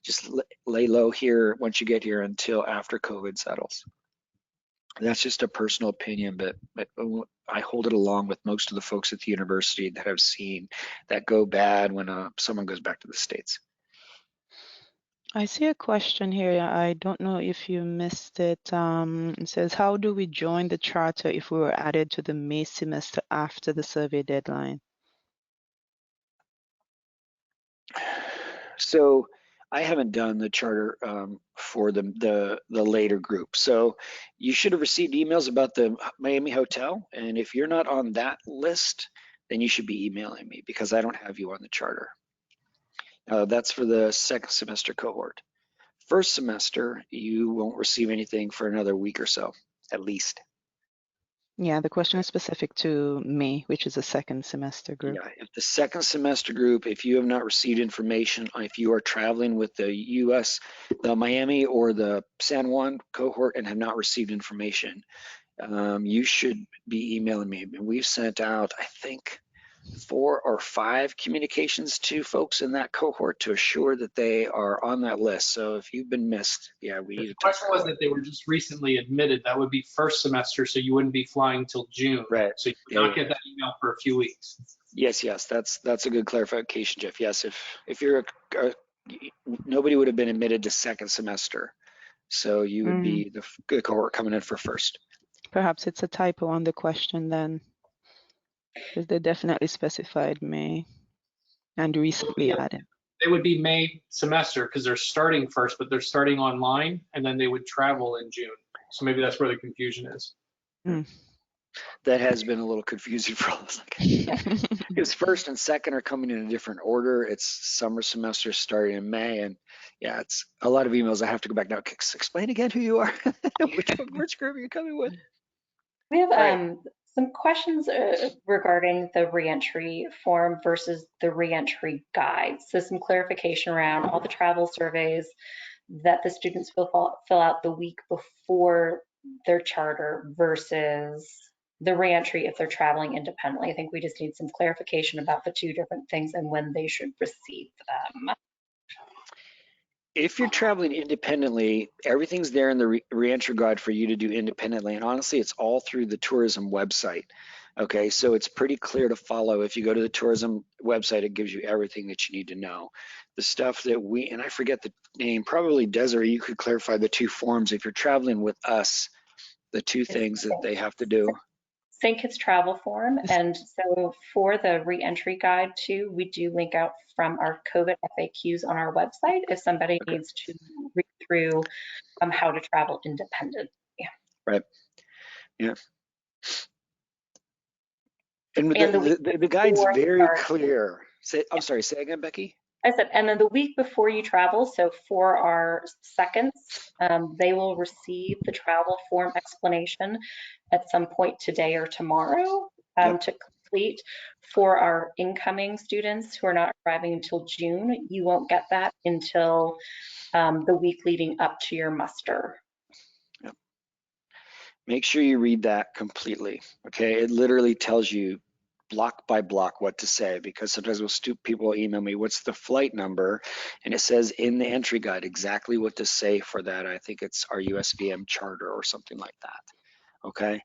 Just lay low here once you get here until after COVID settles. That's just a personal opinion, but I hold it along with most of the folks at the university that I've seen that go bad when someone goes back to the States. I see a question here. I don't know if you missed it. It says, how do we join the charter if we were added to the May semester after the survey deadline? So I haven't done the charter for the later group. So you should have received emails about the Miami Hotel. And if you're not on that list, then you should be emailing me because I don't have you on the charter. That's for the second semester cohort. First semester, you won't receive anything for another week or so, at least. Yeah, the question is specific to May, which is a second semester group. Yeah, if the second semester group, if you have not received information, if you are traveling with the US, the Miami or the San Juan cohort and have not received information, you should be emailing me. And we've sent out, I think, 4 or 5 communications to folks in that cohort to assure that they are on that list. So if you've been missed, yeah, we need to talk. The question was that they were just recently admitted. That would be first semester, so you wouldn't be flying till June. Right. So you would not get that email for a few weeks. Yes, that's a good clarification, Jeff. Yes, if you're nobody would have been admitted to second semester, so you would be the cohort coming in for first. Perhaps it's a typo on the question then, because they definitely specified May and recently added. They would be May semester because they're starting first, but they're starting online, and then they would travel in June. So maybe that's where the confusion is. That has been a little confusing for us. Because first and second are coming in a different order. It's summer semester starting in May, and yeah, it's a lot of emails. I have to go back now. Explain again who you are. Which group are you coming with? We have Some questions regarding the reentry form versus the reentry guide. So some clarification around all the travel surveys that the students will fill out the week before their charter versus the reentry if they're traveling independently. I think we just need some clarification about the two different things and when they should receive them. If you're traveling independently, everything's there in the reentry guide for you to do independently. And honestly, it's all through the tourism website. Okay, so it's pretty clear to follow. If you go to the tourism website, it gives you everything that you need to know. The stuff that and I forget the name, probably Desiree, you could clarify the two forms. If you're traveling with us, the two things that they have to do. St. Kitts travel form. And so for the reentry guide too, we do link out from our COVID FAQs on our website if somebody needs to read through how to travel independent. Yeah. Right. Yeah. And the guide's very clear. I'm sorry, say again, Becky? I said, and then the week before you travel, so for our seconds, they will receive the travel form explanation at some point today or tomorrow to complete. For our incoming students who are not arriving until June, you won't get that until the week leading up to your muster. Yep. Make sure you read that completely, okay? It literally tells you block by block what to say, because sometimes people will email me, what's the flight number? And it says in the entry guide exactly what to say for that. I think it's our USVM charter or something like that, okay?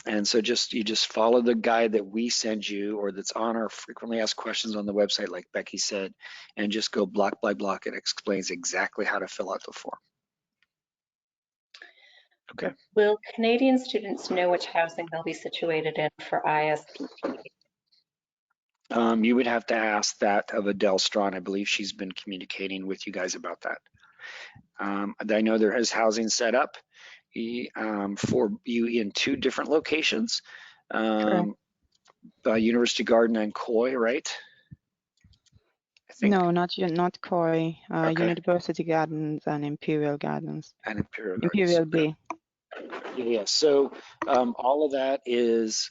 And so you just follow the guide that we send you or that's on our frequently asked questions on the website, like Becky said, and just go block by block. It explains exactly how to fill out the form. Okay. Will Canadian students know which housing they'll be situated in for ISPP? You would have to ask that of Adele Strawn. I believe she's been communicating with you guys about that. I know there is housing set up for you in 2 different locations, University Garden and Coy, right? I think. No, not Coy. Okay. University Gardens and Imperial Gardens. And Imperial Gardens. Imperial Bay. Yeah. So all of that is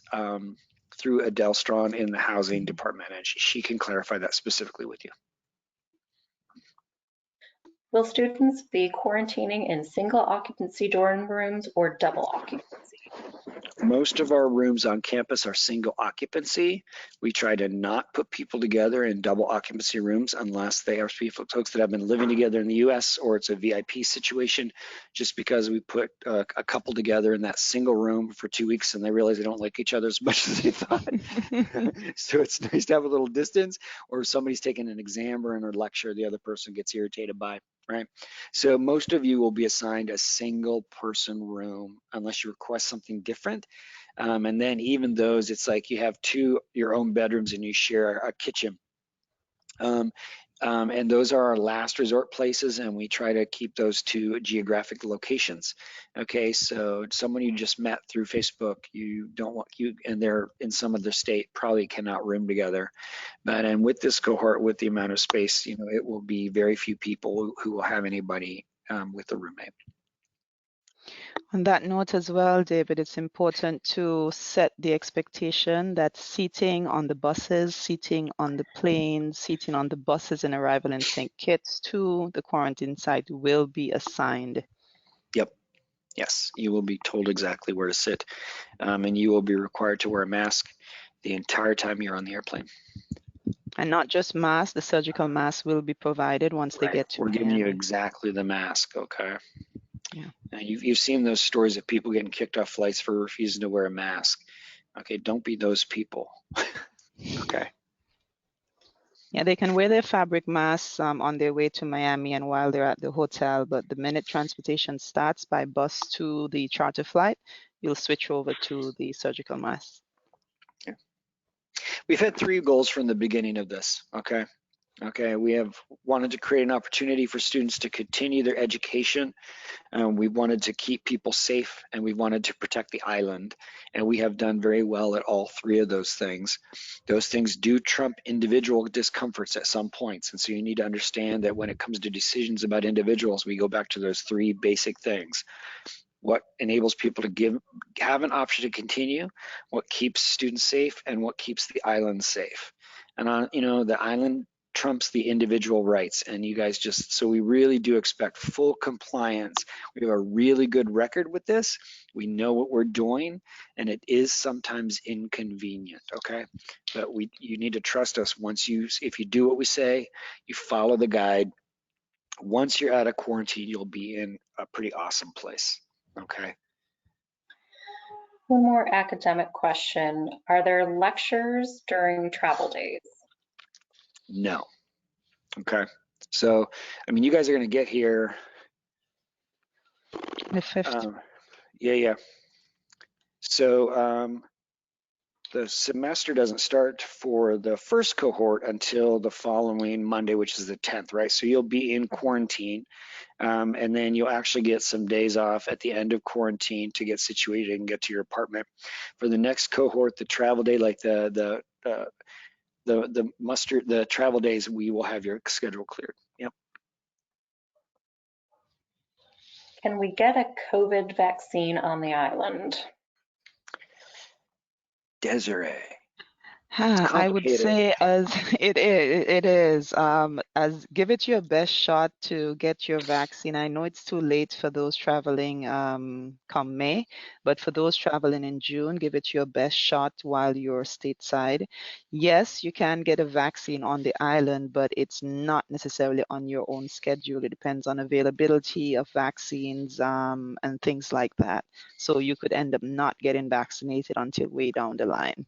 through Adele Strawn in the housing department, and she can clarify that specifically with you. Will students be quarantining in single occupancy dorm rooms or double occupancy? Most of our rooms on campus are single occupancy. We try to not put people together in double occupancy rooms unless they are folks that have been living together in the US or it's a VIP situation, just because we put a couple together in that single room for 2 weeks and they realize they don't like each other as much as they thought. So it's nice to have a little distance, or if somebody's taking an exam or in a lecture the other person gets irritated by. Right. So most of you will be assigned a single person room unless you request something different. And then even those, it's like you have your own bedrooms and you share a kitchen. And those are our last resort places, and we try to keep those to geographic locations. Okay, so someone you just met through Facebook, and they're in some other state, probably cannot room together. And with this cohort, with the amount of space, it will be very few people who will have anybody with a roommate. On that note as well, David, it's important to set the expectation that seating on the buses, seating on the planes, seating on the buses in arrival in St. Kitts to the quarantine site will be assigned. Yep. Yes, you will be told exactly where to sit, and you will be required to wear a mask the entire time you're on the airplane. And not just masks, the surgical mask will be provided once they get to We're Miami. giving you exactly the mask, okay? Yeah. Now, you've seen those stories of people getting kicked off flights for refusing to wear a mask. Okay, don't be those people. Okay. Yeah, they can wear their fabric masks on their way to Miami and while they're at the hotel, but the minute transportation starts by bus to the charter flight, you'll switch over to the surgical mask. Yeah. We've had 3 goals from the beginning of this, okay? Okay, we have wanted to create an opportunity for students to continue their education. We wanted to keep people safe, and we wanted to protect the island. And we have done very well at all 3 of those things. Those things do trump individual discomforts at some points. And so you need to understand that when it comes to decisions about individuals, we go back to those 3 basic things. what enables people to have an option to continue, what keeps students safe, and what keeps the island safe. And the island trumps the individual rights, and you guys so we really do expect full compliance. We have a really good record with this. We know what we're doing, and it is sometimes inconvenient, okay? But you need to trust us. If you do what we say, you follow the guide, once you're out of quarantine, you'll be in a pretty awesome place, okay? One more academic question. Are there lectures during travel days? No. Okay. So, I mean, you guys are going to get here. The 5th. Yeah. So the semester doesn't start for the first cohort until the following Monday, which is the 10th, right? So you'll be in quarantine, and then you'll actually get some days off at the end of quarantine to get situated and get to your apartment. For the next cohort, the travel day, like the travel days, we will have your schedule cleared. Yep. Can we get a COVID vaccine on the island? Desiree. I would say as it is, as give it your best shot to get your vaccine. I know it's too late for those traveling come May, but for those traveling in June, give it your best shot while you're stateside. Yes, you can get a vaccine on the island, but it's not necessarily on your own schedule. It depends on availability of vaccines and things like that. So you could end up not getting vaccinated until way down the line.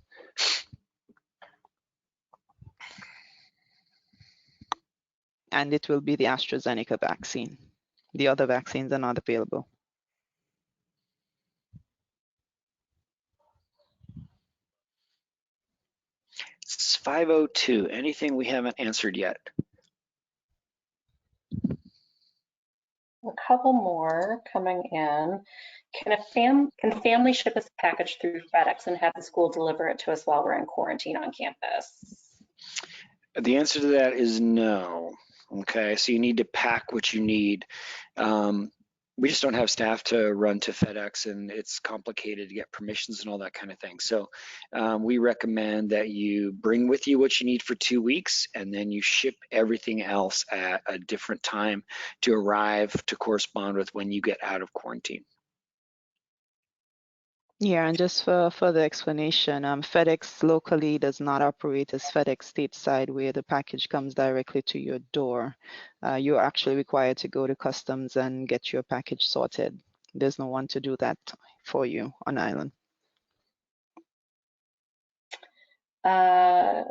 And it will be the AstraZeneca vaccine. The other vaccines are not available. It's 5:02. Anything we haven't answered yet? A couple more coming in. Can family ship us a package through FedEx and have the school deliver it to us while we're in quarantine on campus? The answer to that is no. Okay, so you need to pack what you need. We just don't have staff to run to FedEx, and it's complicated to get permissions and all that kind of thing. So we recommend that you bring with you what you need for 2 weeks, and then you ship everything else at a different time to arrive to correspond with when you get out of quarantine. Yeah, and just for further explanation, FedEx locally does not operate as FedEx stateside, where the package comes directly to your door. You're actually required to go to customs and get your package sorted. There's no one to do that for you on island. A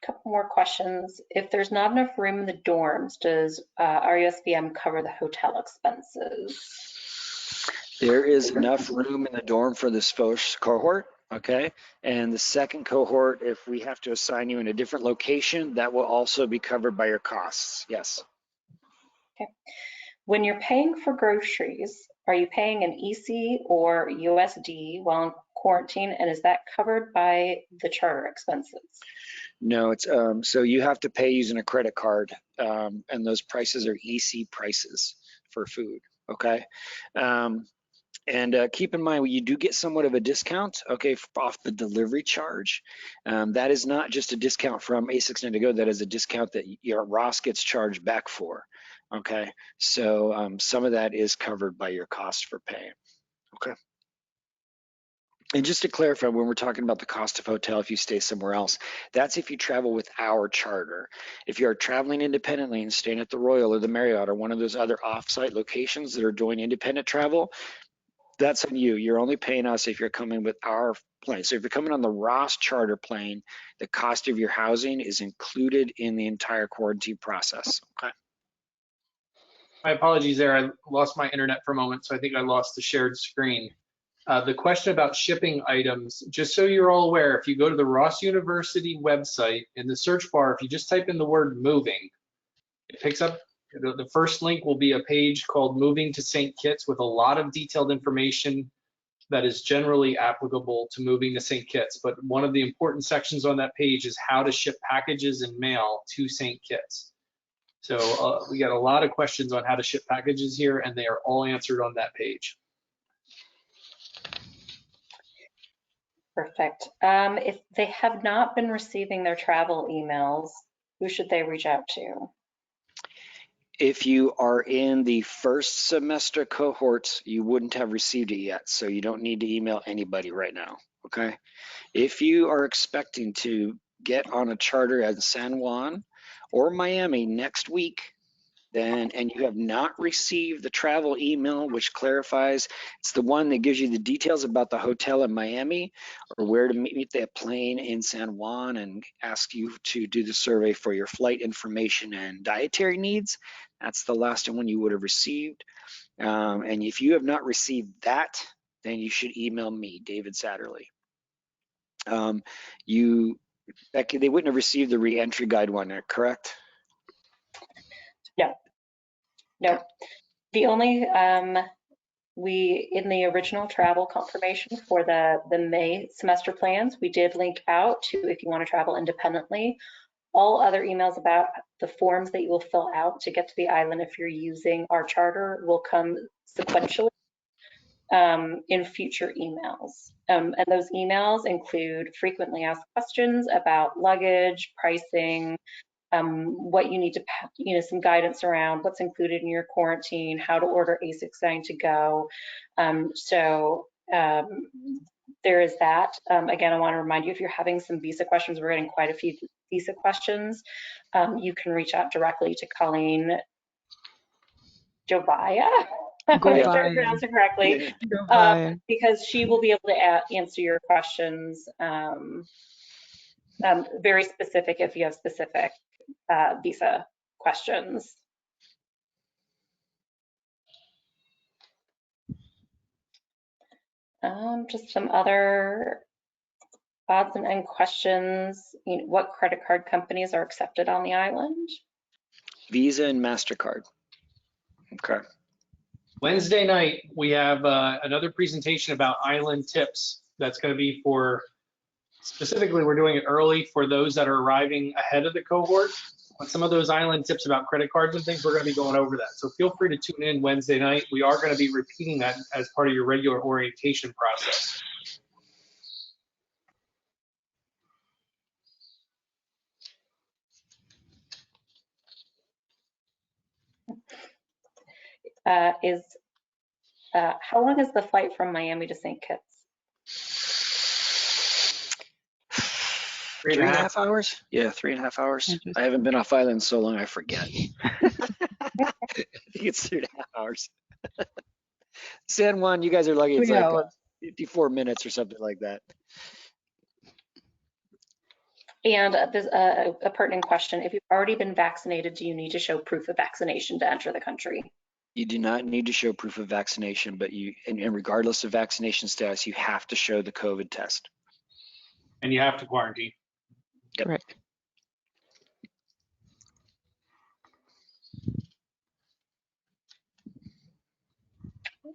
couple more questions. If there's not enough room in the dorms, does RUSVM cover the hotel expenses? There is enough room in the dorm for this first cohort, okay? And the second cohort, if we have to assign you in a different location, that will also be covered by your costs, yes. Okay. When you're paying for groceries, are you paying in EC or USD while in quarantine, and is that covered by the charter expenses? No, it's so you have to pay using a credit card, and those prices are EC prices for food, okay? And keep in mind, you do get somewhat of a discount, okay, off the delivery charge. That is not just a discount from A69ToGo, that is a discount that your Ross gets charged back for, okay? So some of that is covered by your cost for paying, okay? And just to clarify, when we're talking about the cost of hotel, if you stay somewhere else, that's if you travel with our charter. If you are traveling independently and staying at the Royal or the Marriott or one of those other offsite locations that are doing independent travel, that's on you. You're only paying us if you're coming with our plane. So if you're coming on the Ross charter plane, the cost of your housing is included in the entire quarantine process, okay? My apologies there. I lost my internet for a moment, so I think I lost the shared screen. The question about shipping items, just so you're all aware, if you go to the Ross University website, in the search bar, if you just type in the word moving, it picks up, the first link will be a page called Moving to St. Kitts with a lot of detailed information that is generally applicable to moving to St. Kitts. But one of the important sections on that page is how to ship packages and mail to St. Kitts. So we got a lot of questions on how to ship packages here, and they are all answered on that page. Perfect. If they have not been receiving their travel emails, who should they reach out to? If you are in the first semester cohorts, you wouldn't have received it yet, so you don't need to email anybody right now, okay? If you are expecting to get on a charter at San Juan or Miami next week, then, and you have not received the travel email, which clarifies, it's the one that gives you the details about the hotel in Miami or where to meet that plane in San Juan and ask you to do the survey for your flight information and dietary needs. That's the last one you would have received. And if you have not received that, then you should email me, David Satterley. Becky, they wouldn't have received the re-entry guide one, correct? No. The only, in the original travel confirmation for the May semester plans, we did link out to if you want to travel independently. All other emails about the forms that you will fill out to get to the island if you're using our charter will come sequentially in future emails. And those emails include frequently asked questions about luggage, pricing, what you need to, some guidance around what's included in your quarantine, how to order A69 to go. There is that. Again, I want to remind you, if you're having some visa questions, we're getting quite a few visa questions. You can reach out directly to Colleen Jovaya. I'm sure I pronounced it correctly, because she will be able to answer your questions very specific if you have specific visa questions. Just some other odds and end questions. What credit card companies are accepted on the island? Visa and MasterCard. Okay. Wednesday night, we have another presentation about island tips. That's going to be for, specifically, we're doing it early for those that are arriving ahead of the cohort. On some of those island tips about credit cards and things, we're going to be going over that. So feel free to tune in Wednesday night. We are going to be repeating that as part of your regular orientation process. How long is the flight from Miami to St. Kitts? 3.5 hours? Yeah, 3.5 hours. I haven't been off island so long, I forget. I think it's 3.5 hours. San Juan, you guys are lucky. It's like 54 minutes or something like that. And there's a pertinent question. If you've already been vaccinated, do you need to show proof of vaccination to enter the country? You do not need to show proof of vaccination, but and regardless of vaccination status, you have to show the COVID test. And you have to quarantine. Yep. Correct.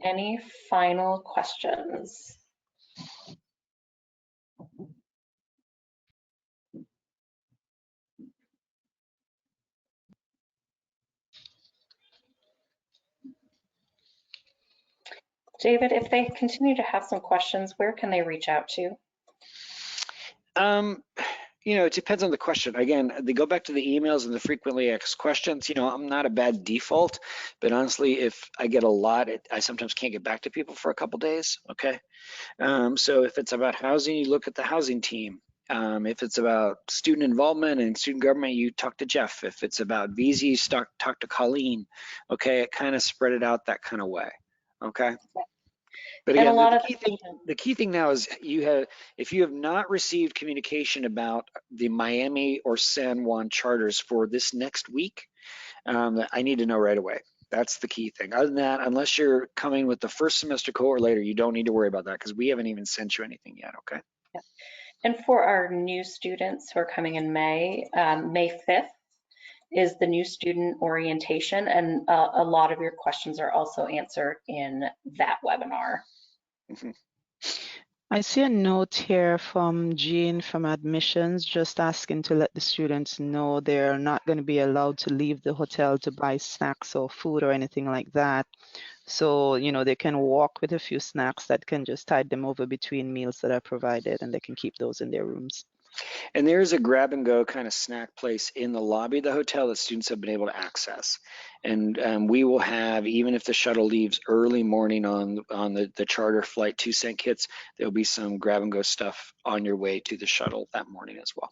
Any final questions? David, if they continue to have some questions, where can they reach out to? It depends on the question. Again, they go back to the emails and the frequently asked questions. I'm not a bad default, but honestly, if I get a lot, I sometimes can't get back to people for a couple days. Okay. So if it's about housing, you look at the housing team. If it's about student involvement and student government, you talk to Jeff. If it's about visa, you talk to Colleen. Okay. It kind of spread it out that kind of way. Okay. But again, the key thing now is if you have not received communication about the Miami or San Juan charters for this next week, I need to know right away. That's the key thing. Other than that, unless you're coming with the first semester cohort later, you don't need to worry about that because we haven't even sent you anything yet, okay? Yeah. And for our new students who are coming in May 5th is the new student orientation, and a lot of your questions are also answered in that webinar. Mm-hmm. I see a note here from Jean from admissions, just asking to let the students know they're not going to be allowed to leave the hotel to buy snacks or food or anything like that. So, they can walk with a few snacks that can just tide them over between meals that are provided, and they can keep those in their rooms. And there's a grab and go kind of snack place in the lobby of the hotel that students have been able to access. And we will have, even if the shuttle leaves early morning on the charter flight to St. Kitts, there'll be some grab and go stuff on your way to the shuttle that morning as well.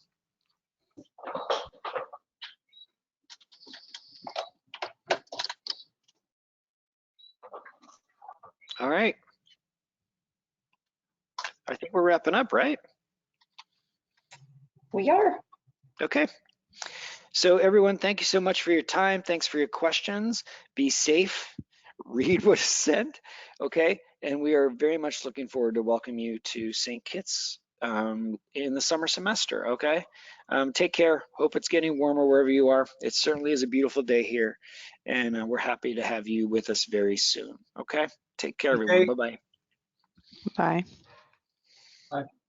All right. I think we're wrapping up, right? We are. Okay. So everyone, thank you so much for your time. Thanks for your questions. Be safe. Read what is sent. Okay. And we are very much looking forward to welcome you to St. Kitts in the summer semester. Okay. Take care. Hope it's getting warmer wherever you are. It certainly is a beautiful day here. And we're happy to have you with us very soon. Okay. Take care, everyone. Okay. Bye-bye. Bye. Bye.